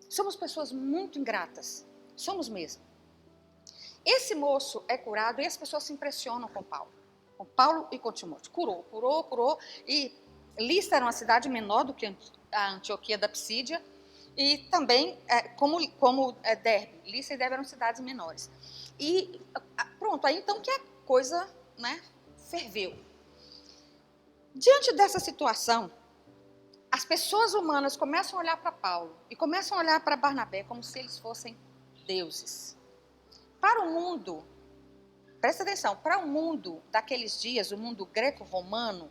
Somos pessoas muito ingratas. Somos mesmo. Esse moço é curado e as pessoas se impressionam com Paulo e com Timóteo. Curou. E Listra era uma cidade menor do que a Antioquia da Psídia. E também, como Derbe, Listra e Derbe eram cidades menores. E pronto, aí então que a coisa, né, ferveu. Diante dessa situação, as pessoas humanas começam a olhar para Paulo e começam a olhar para Barnabé como se eles fossem deuses. Para o mundo, presta atenção, para o mundo daqueles dias, o mundo greco-romano,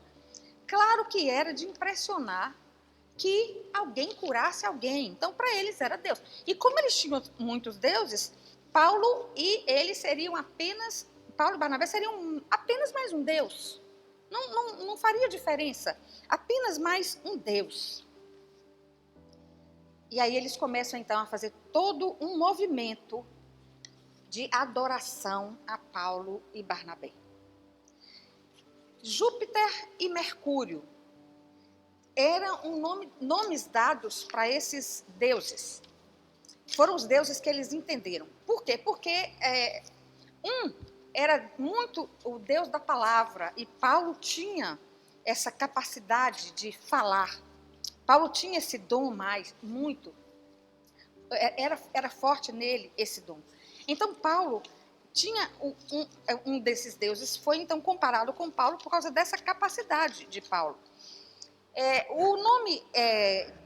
claro que era de impressionar que alguém curasse alguém. Então, para eles era Deus. E como eles tinham muitos deuses, Paulo e Barnabé seriam apenas mais um Deus. Não faria diferença. Apenas mais um Deus. E aí eles começam, então, a fazer todo um movimento de adoração a Paulo e Barnabé. Júpiter e Mercúrio eram nomes dados para esses deuses. Foram os deuses que eles entenderam. Por quê? Porque um era muito o Deus da palavra e Paulo tinha essa capacidade de falar. Paulo tinha esse dom muito. Era forte nele esse dom. Então Paulo tinha um desses deuses, foi então comparado com Paulo por causa dessa capacidade de Paulo. O nome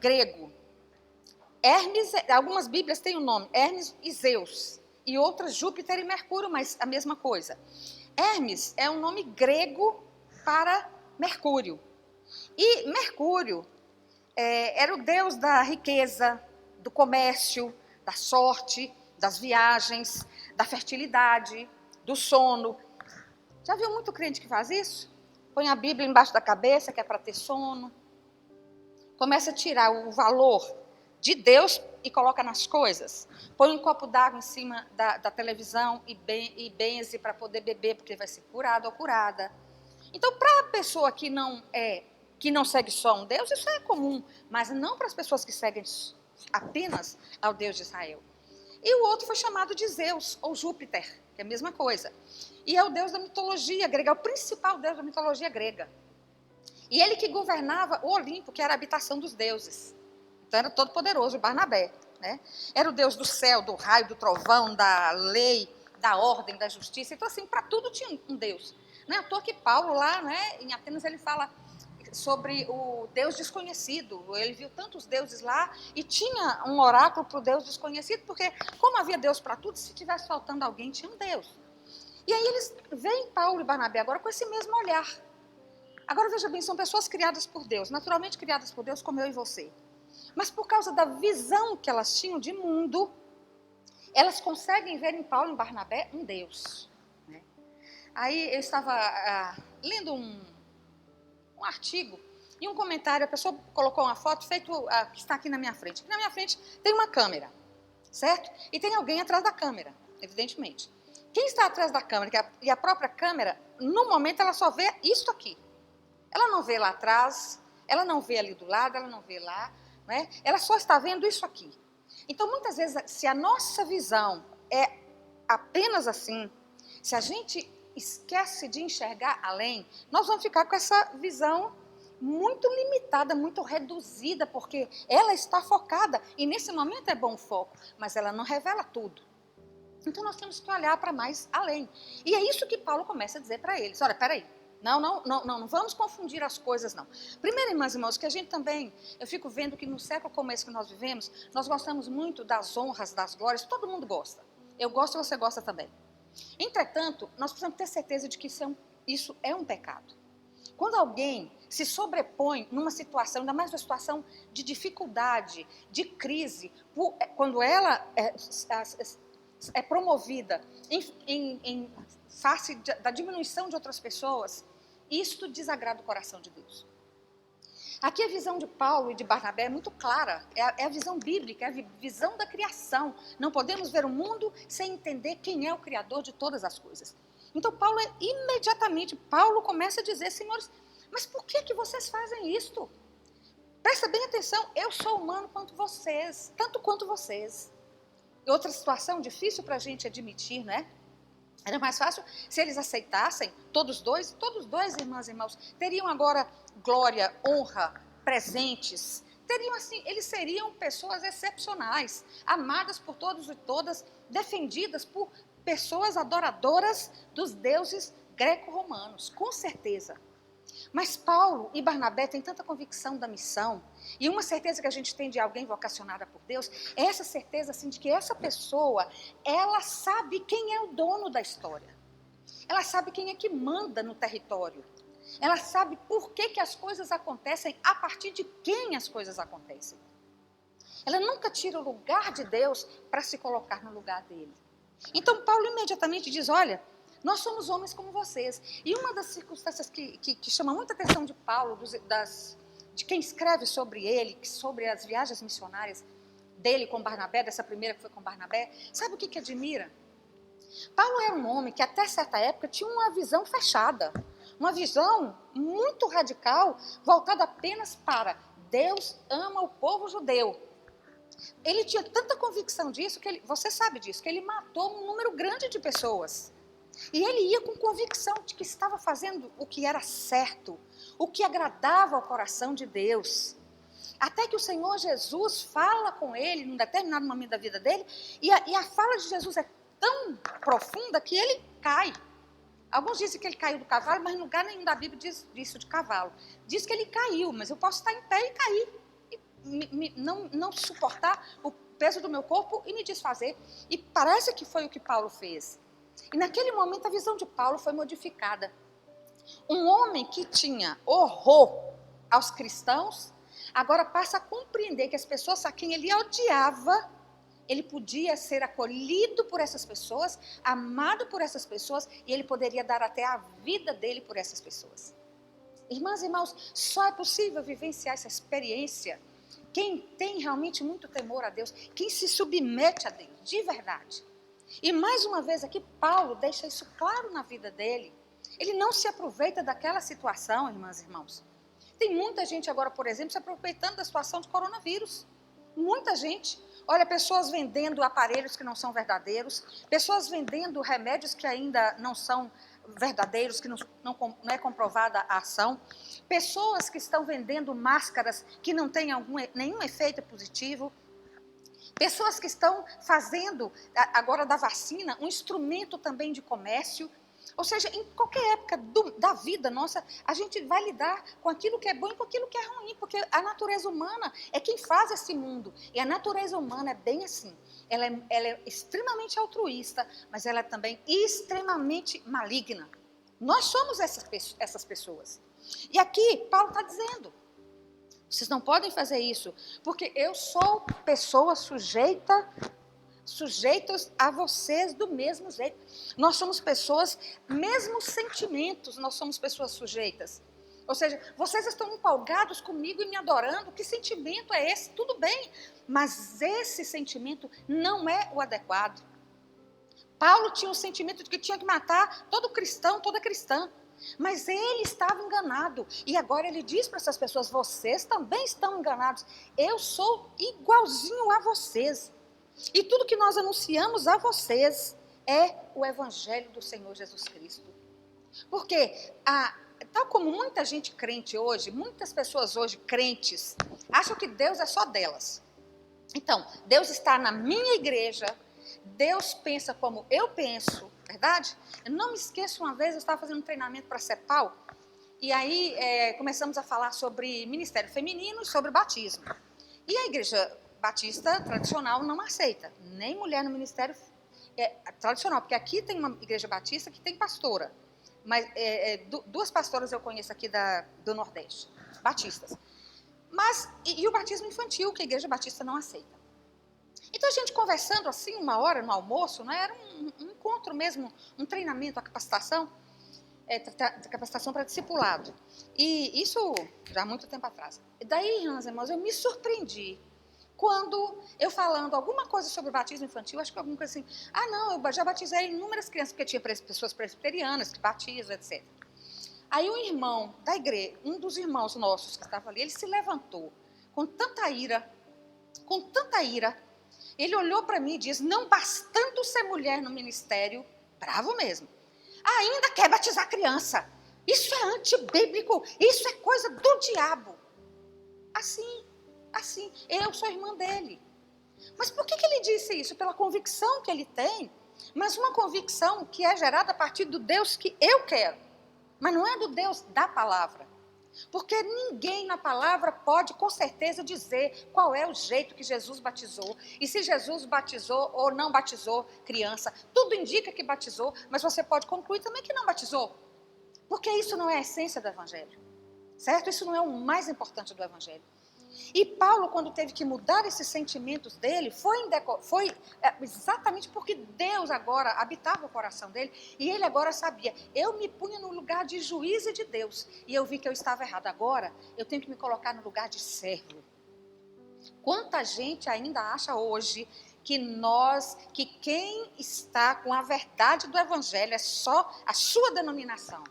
grego, Hermes, algumas Bíblias têm o nome Hermes e Zeus, e outras Júpiter e Mercúrio, mas a mesma coisa. Hermes é um nome grego para Mercúrio. E Mercúrio era o deus da riqueza, do comércio, da sorte, das viagens, da fertilidade, do sono. Já viu muito crente que faz isso? Põe a Bíblia embaixo da cabeça, que é para ter sono. Começa a tirar o valor de Deus e coloca nas coisas. Põe um copo d'água em cima da televisão e benze para poder beber, porque vai ser curado ou curada. Então, para a pessoa que não segue só um Deus, isso é comum. Mas não para as pessoas que seguem apenas ao Deus de Israel. E o outro foi chamado de Zeus, ou Júpiter, que é a mesma coisa. e é o deus da mitologia grega, é o principal deus da mitologia grega. E ele que governava o Olimpo, que era a habitação dos deuses. Então era todo poderoso, o Barnabé, né? Era o deus do céu, do raio, do trovão, da lei, da ordem, da justiça. Então assim, para tudo tinha um deus. Não é à toa que Paulo lá, né, em Atenas, ele fala sobre o Deus desconhecido. Ele viu tantos deuses lá e tinha um oráculo para o Deus desconhecido, porque como havia Deus para tudo, se tivesse faltando alguém, tinha um Deus. E aí eles veem Paulo e Barnabé agora com esse mesmo olhar. Agora veja bem, são pessoas criadas por Deus, naturalmente criadas por Deus, como eu e você. Mas por causa da visão que elas tinham de mundo, elas conseguem ver em Paulo e em Barnabé um Deus. Né? Aí eu estava lendo um artigo e um comentário, a pessoa colocou uma foto que está aqui na minha frente. Aqui na minha frente tem uma câmera, certo? E tem alguém atrás da câmera, evidentemente. Quem está atrás da câmera e a própria câmera, no momento ela só vê isso aqui. Ela não vê lá atrás, ela não vê ali do lado, ela não vê lá, né? Ela só está vendo isso aqui. Então, muitas vezes, se a nossa visão é apenas assim, se a gente esquece de enxergar além, nós vamos ficar com essa visão muito limitada, muito reduzida, porque ela está focada, e nesse momento é bom foco, mas ela não revela tudo. Então, nós temos que olhar para mais além. E é isso que Paulo começa a dizer para eles. Olha, peraí. Não vamos confundir as coisas, não. Primeiro, irmãs e irmãos, que a gente também, eu fico vendo que no século como esse que nós vivemos, nós gostamos muito das honras, das glórias, todo mundo gosta. Eu gosto e você gosta também. Entretanto, nós precisamos ter certeza de que isso é um pecado. Quando alguém se sobrepõe numa situação, ainda mais uma situação de dificuldade, de crise, quando ela é promovida em face da diminuição de outras pessoas, isto desagrada o coração de Deus. Aqui a visão de Paulo e de Barnabé é muito clara, é a visão bíblica, é a visão da criação. Não podemos ver o mundo sem entender quem é o Criador de todas as coisas. Então Paulo começa a dizer, senhores, mas por que vocês fazem isto? Presta bem atenção, eu sou humano quanto vocês, tanto quanto vocês. E outra situação difícil para a gente admitir, né? Era mais fácil se eles aceitassem, todos dois, irmãs e irmãos, teriam agora glória, honra, presentes, eles seriam pessoas excepcionais, amadas por todos e todas, defendidas por pessoas adoradoras dos deuses greco-romanos, com certeza. Mas Paulo e Barnabé têm tanta convicção da missão, e uma certeza que a gente tem de alguém vocacionada por Deus, é essa certeza assim, de que essa pessoa, ela sabe quem é o dono da história. Ela sabe quem é que manda no território. Ela sabe por que as coisas acontecem, a partir de quem as coisas acontecem. Ela nunca tira o lugar de Deus para se colocar no lugar dele. Então Paulo imediatamente diz, olha, nós somos homens como vocês. E uma das circunstâncias que chama muita atenção de Paulo, de quem escreve sobre ele, sobre as viagens missionárias dele com Barnabé, dessa primeira que foi com Barnabé, sabe o que admira? Paulo era um homem que até certa época tinha uma visão fechada, uma visão muito radical, voltada apenas para Deus ama o povo judeu. Ele tinha tanta convicção disso, você sabe disso, que ele matou um número grande de pessoas. E ele ia com convicção de que estava fazendo o que era certo, o que agradava ao coração de Deus. Até que o Senhor Jesus fala com ele, num determinado momento da vida dele, e a fala de Jesus é tão profunda que ele cai. Alguns dizem que ele caiu do cavalo, mas em lugar nenhum da Bíblia diz isso de cavalo. Diz que ele caiu, mas eu posso estar em pé e cair. E não suportar o peso do meu corpo e me desfazer. E parece que foi o que Paulo fez. E naquele momento a visão de Paulo foi modificada. Um homem que tinha horror aos cristãos, agora passa a compreender que as pessoas a quem ele odiava, ele podia ser acolhido por essas pessoas, amado por essas pessoas, e ele poderia dar até a vida dele por essas pessoas. Irmãs e irmãos, só é possível vivenciar essa experiência quem tem realmente muito temor a Deus, quem se submete a Deus, de verdade. E mais uma vez aqui, Paulo deixa isso claro na vida dele. Ele não se aproveita daquela situação, irmãs e irmãos. Tem muita gente agora, por exemplo, se aproveitando da situação de coronavírus. Muita gente. Olha, pessoas vendendo aparelhos que não são verdadeiros, pessoas vendendo remédios que ainda não são verdadeiros, que não é comprovada a ação, pessoas que estão vendendo máscaras que não têm nenhum efeito positivo, pessoas que estão fazendo, agora da vacina, um instrumento também de comércio. Ou seja, em qualquer época da vida nossa, a gente vai lidar com aquilo que é bom e com aquilo que é ruim, porque a natureza humana é quem faz esse mundo. E a natureza humana é bem assim. Ela é extremamente altruísta, mas ela é também extremamente maligna. Nós somos essas pessoas. E aqui, Paulo está dizendo, vocês não podem fazer isso, porque eu sou pessoa sujeitos a vocês do mesmo jeito. Nós somos pessoas, mesmos sentimentos, nós somos pessoas sujeitas. Ou seja, vocês estão empolgados comigo e me adorando, que sentimento é esse? Tudo bem, mas esse sentimento não é o adequado. Paulo tinha um sentimento de que tinha que matar todo cristão, toda cristã. Mas ele estava enganado. E agora ele diz para essas pessoas, vocês também estão enganados. Eu sou igualzinho a vocês. E tudo que nós anunciamos a vocês é o Evangelho do Senhor Jesus Cristo. Porque, tal como muita gente crente hoje, muitas pessoas hoje crentes, acham que Deus é só delas. Então, Deus está na minha igreja, Deus pensa como eu penso, verdade? Eu não me esqueço, uma vez eu estava fazendo um treinamento para a CEPAL, e aí começamos a falar sobre ministério feminino e sobre batismo. E a igreja batista tradicional não aceita, nem mulher no ministério tradicional, porque aqui tem uma igreja batista que tem pastora, mas duas pastoras eu conheço aqui do Nordeste, batistas. Mas, e o batismo infantil, que a igreja batista não aceita. Então a gente conversando assim, uma hora no almoço, né, era um encontro mesmo, um treinamento, a capacitação para discipulado. E isso já há muito tempo atrás. E daí, irmãos, eu me surpreendi quando eu falando alguma coisa sobre o batismo infantil, acho que alguma coisa assim, não, eu já batizei inúmeras crianças, porque tinha pessoas presbiterianas que batizam, etc. Aí o irmão da igreja, um dos irmãos nossos que estava ali, ele se levantou com tanta ira, ele olhou para mim e disse, não bastando ser mulher no ministério, bravo mesmo, ainda quer batizar criança. Isso é antibíblico, isso é coisa do diabo. Assim, eu sou irmã dele. Mas por que ele disse isso? Pela convicção que ele tem, mas uma convicção que é gerada a partir do Deus que eu quero, mas não é do Deus da palavra. Porque ninguém na palavra pode com certeza dizer qual é o jeito que Jesus batizou. E se Jesus batizou ou não batizou criança, tudo indica que batizou, mas você pode concluir também que não batizou. Porque isso não é a essência do Evangelho, certo? Isso não é o mais importante do Evangelho. E Paulo, quando teve que mudar esses sentimentos dele, foi exatamente porque Deus agora habitava o coração dele, e ele agora sabia, eu me punha no lugar de juiz e de Deus, e eu vi que eu estava errado. Agora, eu tenho que me colocar no lugar de servo. Quanta gente ainda acha hoje que quem está com a verdade do Evangelho é só a sua denominação.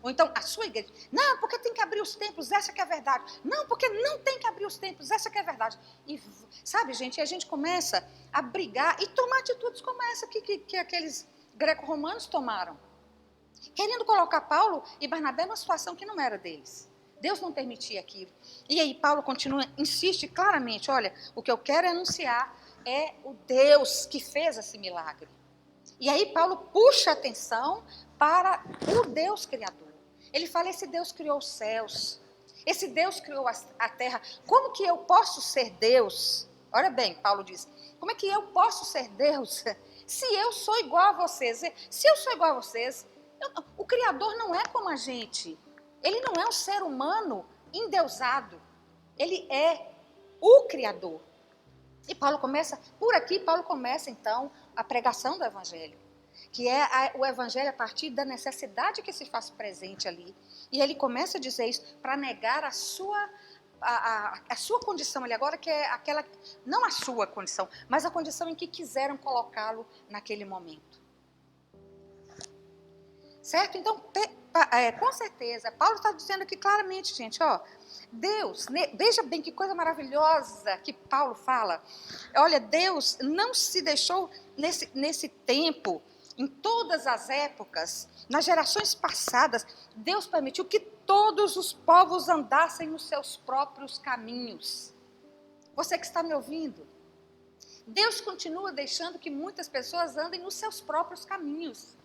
Ou então, a sua igreja. Não, porque tem que abrir os templos, essa que é a verdade. Não, porque não tem que abrir os templos, essa que é a verdade. E, sabe, gente, a gente começa a brigar e tomar atitudes como essa que aqueles greco-romanos tomaram. Querendo colocar Paulo e Barnabé numa situação que não era deles. Deus não permitia aquilo. E aí Paulo insiste claramente, olha, o que eu quero anunciar é o Deus que fez esse milagre. E aí Paulo puxa a atenção para o Deus Criador. Ele fala, esse Deus criou os céus, esse Deus criou a terra. Como que eu posso ser Deus? Olha bem, Paulo diz, como é que eu posso ser Deus se eu sou igual a vocês? Se eu sou igual a vocês, o Criador não é como a gente. Ele não é um ser humano endeusado. Ele é o Criador. E Paulo começa então a pregação do Evangelho, que é o Evangelho a partir da necessidade que se faz presente ali. E ele começa a dizer isso para negar a sua condição ali agora, que é aquela, não a sua condição, mas a condição em que quiseram colocá-lo naquele momento. Certo? Então, com certeza, Paulo está dizendo aqui claramente, gente, ó, Deus, veja bem que coisa maravilhosa que Paulo fala. Olha, Deus não se deixou nesse tempo, em todas as épocas, nas gerações passadas, Deus permitiu que todos os povos andassem nos seus próprios caminhos. Você que está me ouvindo, Deus continua deixando que muitas pessoas andem nos seus próprios caminhos.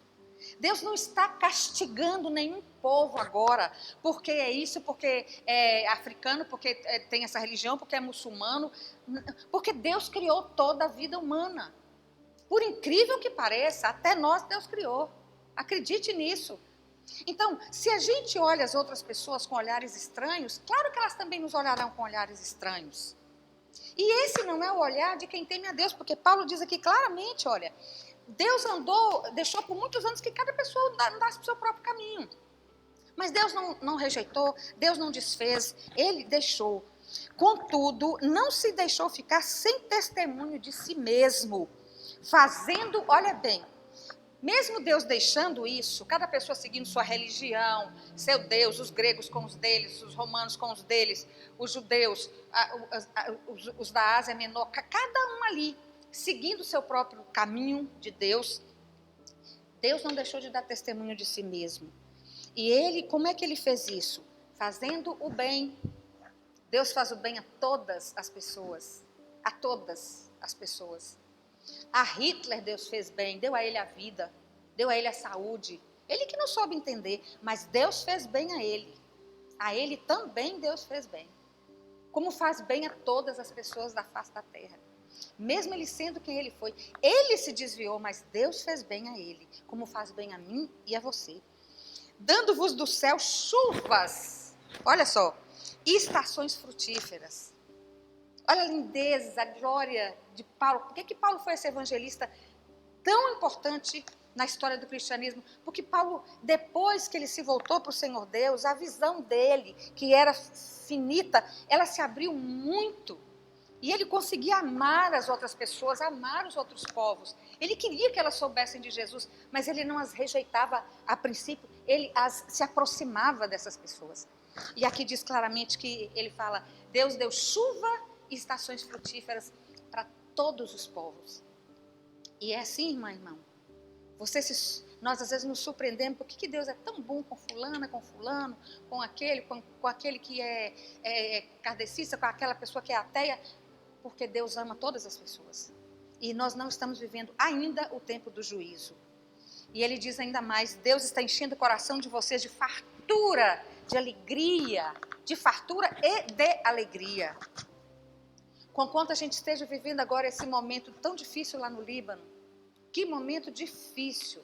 Deus não está castigando nenhum povo agora, porque é isso, porque é africano, porque tem essa religião, porque é muçulmano, porque Deus criou toda a vida humana. Por incrível que pareça, até nós Deus criou. Acredite nisso. Então, se a gente olha as outras pessoas com olhares estranhos, claro que elas também nos olharão com olhares estranhos. E esse não é o olhar de quem teme a Deus, porque Paulo diz aqui claramente, olha, Deus deixou por muitos anos que cada pessoa andasse para o seu próprio caminho. Mas Deus não rejeitou, Deus não desfez, Ele deixou. Contudo, não se deixou ficar sem testemunho de si mesmo, fazendo, olha bem, mesmo Deus deixando isso, cada pessoa seguindo sua religião, seu Deus, os gregos com os deles, os romanos com os deles, os judeus, os da Ásia Menor, cada um ali, seguindo o seu próprio caminho de Deus, Deus não deixou de dar testemunho de si mesmo. E Ele, como é que Ele fez isso? Fazendo o bem. Deus faz o bem a todas as pessoas. A todas as pessoas. A Hitler Deus fez bem, deu a ele a vida, deu a ele a saúde. Ele que não soube entender, mas Deus fez bem a ele. A ele também Deus fez bem. Como faz bem a todas as pessoas da face da terra. Mesmo ele sendo quem ele foi, ele se desviou, mas Deus fez bem a ele, como faz bem a mim e a você. Dando-vos do céu chuvas, olha só, e estações frutíferas. Olha a lindeza, a glória de Paulo. Por que Paulo foi esse evangelista tão importante na história do cristianismo? Porque Paulo, depois que ele se voltou para o Senhor Deus, a visão dele, que era finita, ela se abriu muito. E ele conseguia amar as outras pessoas, amar os outros povos. Ele queria que elas soubessem de Jesus, mas ele não as rejeitava a princípio, ele se aproximava dessas pessoas. E aqui diz claramente que ele fala, Deus deu chuva e estações frutíferas para todos os povos. E é assim, irmão. Nós às vezes nos surpreendemos, por que Deus é tão bom com fulana, com fulano, com aquele que é kardecista, com aquela pessoa que é ateia, porque Deus ama todas as pessoas. E nós não estamos vivendo ainda o tempo do juízo. E ele diz ainda mais, Deus está enchendo o coração de vocês de fartura, de alegria, de fartura e de alegria. Conquanto a gente esteja vivendo agora esse momento tão difícil lá no Líbano, que momento difícil.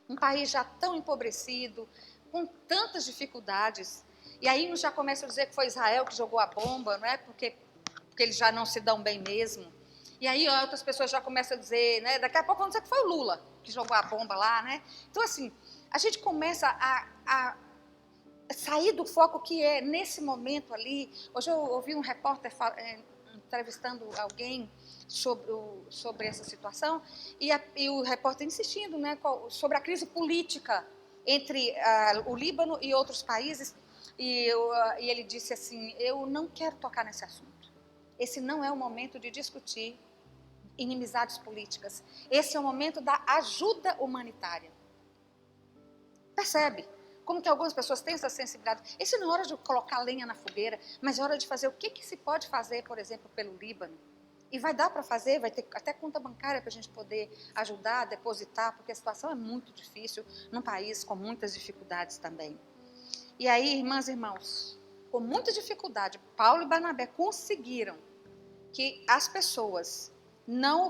Um país já tão empobrecido, com tantas dificuldades. E aí uns já começam a dizer que foi Israel que jogou a bomba, não é? Porque eles já não se dão bem mesmo. E aí outras pessoas já começam a dizer, né? Daqui a pouco vão dizer que foi o Lula que jogou a bomba lá, né? Então assim, a gente começa a sair do foco que é nesse momento ali. Hoje eu ouvi um repórter entrevistando alguém sobre essa situação e o repórter insistindo, né, sobre a crise política entre o Líbano e outros países e ele disse assim, eu não quero tocar nesse assunto. Esse não é o momento de discutir inimizades políticas. Esse é o momento da ajuda humanitária. Percebe? Como que algumas pessoas têm essa sensibilidade. Esse não é hora de colocar lenha na fogueira, mas é hora de fazer o que se pode fazer, por exemplo, pelo Líbano. E vai dar para fazer, vai ter até conta bancária para a gente poder ajudar, depositar, porque a situação é muito difícil num país com muitas dificuldades também. E aí, irmãs e irmãos, com muita dificuldade, Paulo e Barnabé conseguiram que as pessoas não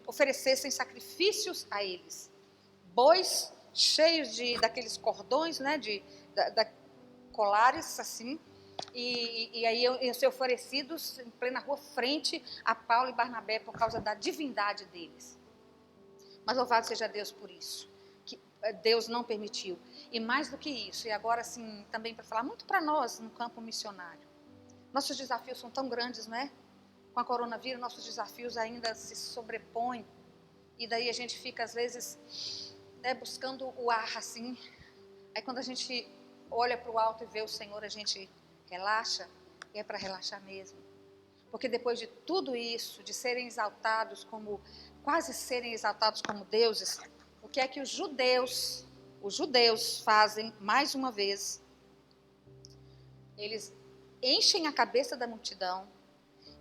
oferecessem sacrifícios a eles. Bois cheios daqueles cordões, né, colares, assim, e aí iam ser oferecidos em plena rua, frente a Paulo e Barnabé, por causa da divindade deles. Mas louvado seja Deus por isso, que Deus não permitiu. E mais do que isso, e agora assim, também para falar muito para nós no campo missionário, nossos desafios são tão grandes, não é? Com a coronavírus, nossos desafios ainda se sobrepõem, e daí a gente fica, às vezes, né, buscando o ar assim. Aí quando a gente olha para o alto e vê o Senhor, a gente relaxa, e é para relaxar mesmo. Porque depois de tudo isso, de serem exaltados como, quase serem exaltados como deuses, o que é que os judeus fazem mais uma vez? Eles enchem a cabeça da multidão,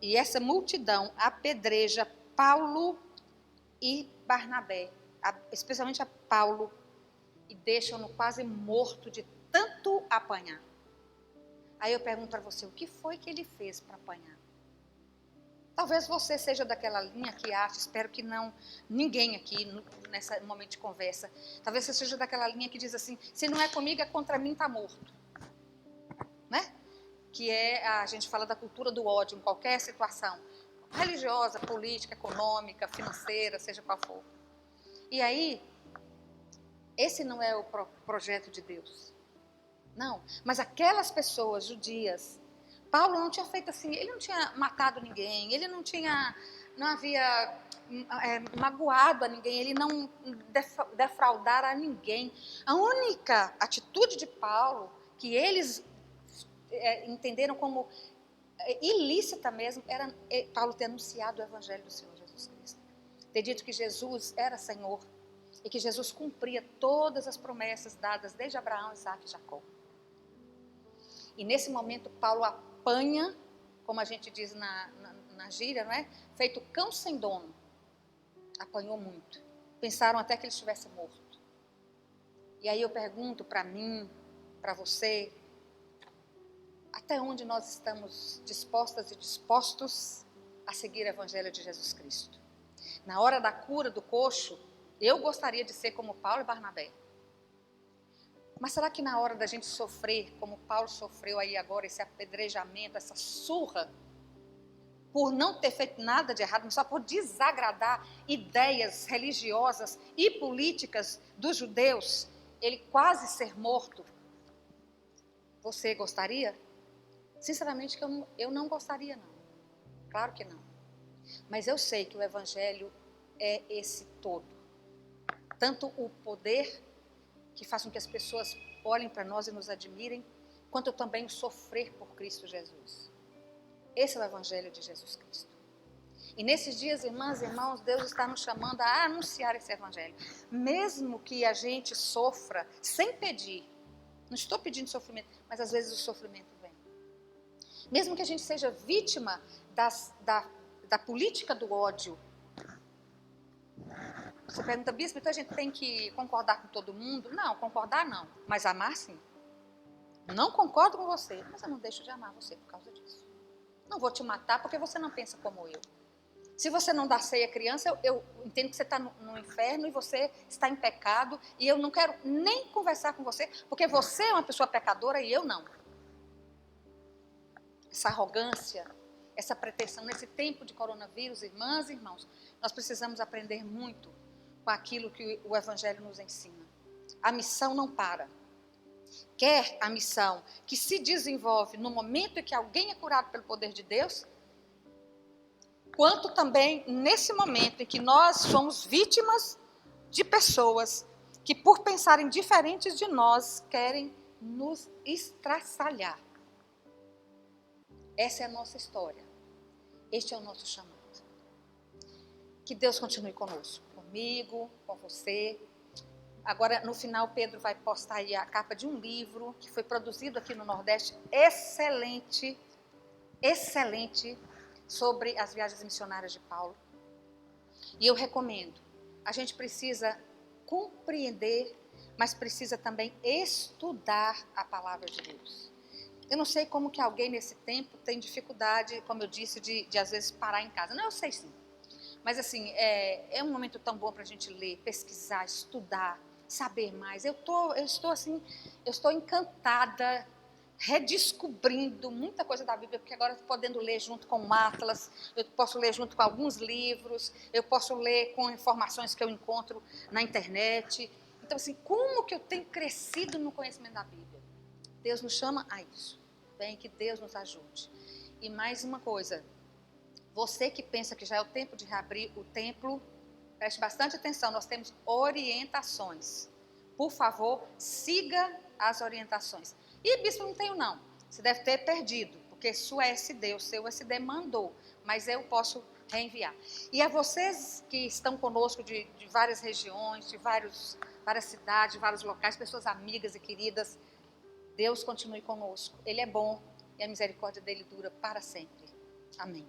e essa multidão apedreja Paulo e Barnabé, especialmente a Paulo, e deixam-no quase morto de tanto apanhar. Aí eu pergunto para você, o que foi que ele fez para apanhar? Talvez você seja daquela linha que acha, espero que não, ninguém aqui nesse momento de conversa, talvez você seja daquela linha que diz assim, se não é comigo, é contra mim, está morto. Né? Que a gente fala da cultura do ódio em qualquer situação, religiosa, política, econômica, financeira, seja qual for. E aí, esse não é o projeto de Deus. Não, mas aquelas pessoas judias, Paulo não tinha feito assim, ele não tinha matado ninguém, ele não havia magoado a ninguém, ele não defraudara a ninguém. A única atitude de Paulo, que eles entenderam como ilícita mesmo, era Paulo ter anunciado o evangelho do Senhor Jesus Cristo. Ter dito que Jesus era Senhor e que Jesus cumpria todas as promessas dadas desde Abraão, Isaac e Jacó. E nesse momento Paulo apanha, como a gente diz na gíria, não é? Feito cão sem dono. Apanhou muito. Pensaram até que ele estivesse morto. E aí eu pergunto para mim, para você, até onde nós estamos dispostas e dispostos a seguir o Evangelho de Jesus Cristo? Na hora da cura do coxo, eu gostaria de ser como Paulo e Barnabé. Mas será que na hora da gente sofrer, como Paulo sofreu aí agora, esse apedrejamento, essa surra, por não ter feito nada de errado, mas só por desagradar ideias religiosas e políticas dos judeus, ele quase ser morto, você gostaria? Sinceramente, eu não gostaria, não. Claro que não. Mas eu sei que o Evangelho é esse todo. Tanto o poder que faz com que as pessoas olhem para nós e nos admirem, quanto também o sofrer por Cristo Jesus. Esse é o Evangelho de Jesus Cristo. E nesses dias, irmãs e irmãos, Deus está nos chamando a anunciar esse Evangelho. Mesmo que a gente sofra sem pedir, não estou pedindo sofrimento, mas às vezes o sofrimento vem. Mesmo que a gente seja vítima da política do ódio. Você pergunta, bispo, então a gente tem que concordar com todo mundo? Não, concordar não, mas amar sim. Não concordo com você, mas eu não deixo de amar você por causa disso. Não vou te matar porque você não pensa como eu. Se você não dá ceia à criança, eu entendo que você está no inferno e você está em pecado e eu não quero nem conversar com você porque você é uma pessoa pecadora e eu não. Essa arrogância, essa pretensão, nesse tempo de coronavírus, irmãs e irmãos, nós precisamos aprender muito com aquilo que o Evangelho nos ensina. A missão não para. Quer a missão que se desenvolve no momento em que alguém é curado pelo poder de Deus, quanto também nesse momento em que nós somos vítimas de pessoas que, por pensarem diferentes de nós, querem nos estraçalhar. Essa é a nossa história. Este é o nosso chamado. Que Deus continue conosco, comigo, com você. Agora, no final, Pedro vai postar aí a capa de um livro que foi produzido aqui no Nordeste, excelente, excelente, sobre as viagens missionárias de Paulo. E eu recomendo. A gente precisa compreender, mas precisa também estudar a palavra de Deus. Eu não sei como que alguém nesse tempo tem dificuldade, como eu disse, de às vezes parar em casa. Não, eu sei sim. Mas assim, é um momento tão bom para a gente ler, pesquisar, estudar, saber mais. Eu estou encantada, redescobrindo muita coisa da Bíblia, porque agora podendo ler junto com o Atlas, eu posso ler junto com alguns livros, eu posso ler com informações que eu encontro na internet. Então assim, como que eu tenho crescido no conhecimento da Bíblia? Deus nos chama a isso. Bem, que Deus nos ajude. E mais uma coisa, você que pensa que já é o tempo de reabrir o templo, Preste bastante atenção, nós temos orientações. Por favor, siga as orientações. E, bispo, não tenho não. Você deve ter perdido, porque sua SD, o seu SD mandou, mas eu posso reenviar. E a vocês que estão conosco de várias regiões, de várias cidades, de vários locais, pessoas amigas e queridas, Deus continue conosco. Ele é bom e a misericórdia dele dura para sempre. Amém.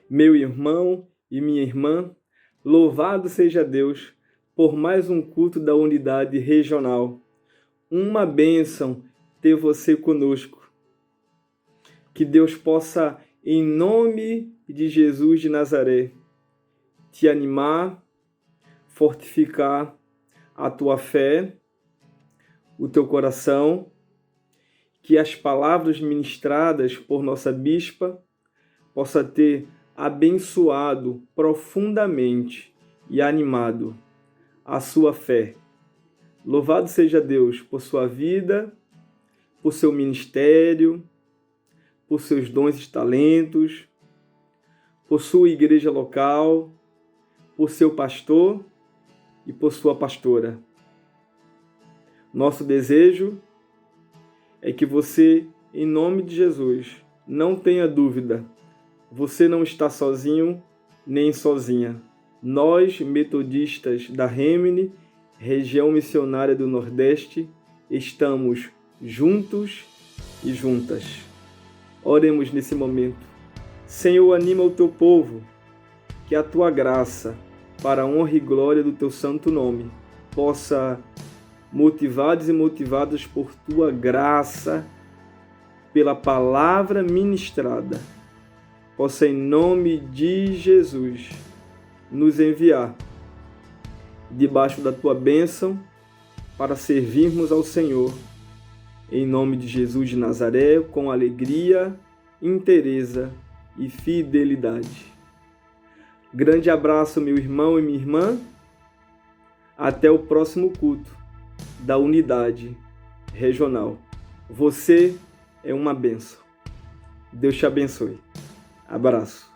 Meu irmão e minha irmã, louvado seja Deus por mais um culto da unidade regional. Uma bênção ter você conosco. Que Deus possa, em nome de Jesus de Nazaré, te animar, fortificar a tua fé, o teu coração, que as palavras ministradas por nossa bispa possa ter abençoado profundamente e animado a sua fé. Louvado seja Deus por sua vida, por seu ministério, por seus dons e talentos, por sua igreja local, por seu pastor e por sua pastora. Nosso desejo é que você, em nome de Jesus, não tenha dúvida. Você não está sozinho nem sozinha. Nós, metodistas da Remini, região missionária do Nordeste, estamos juntos e juntas. Oremos nesse momento. Senhor, anima o teu povo, que a tua graça, para a honra e glória do teu santo nome, possa, motivados e motivados por tua graça, pela palavra ministrada, possa, em nome de Jesus, nos enviar debaixo da tua bênção para servirmos ao Senhor, em nome de Jesus de Nazaré, com alegria, inteireza e fidelidade. Grande abraço, meu irmão e minha irmã. Até o próximo culto da unidade regional. Você é uma bênção. Deus te abençoe. Abraço.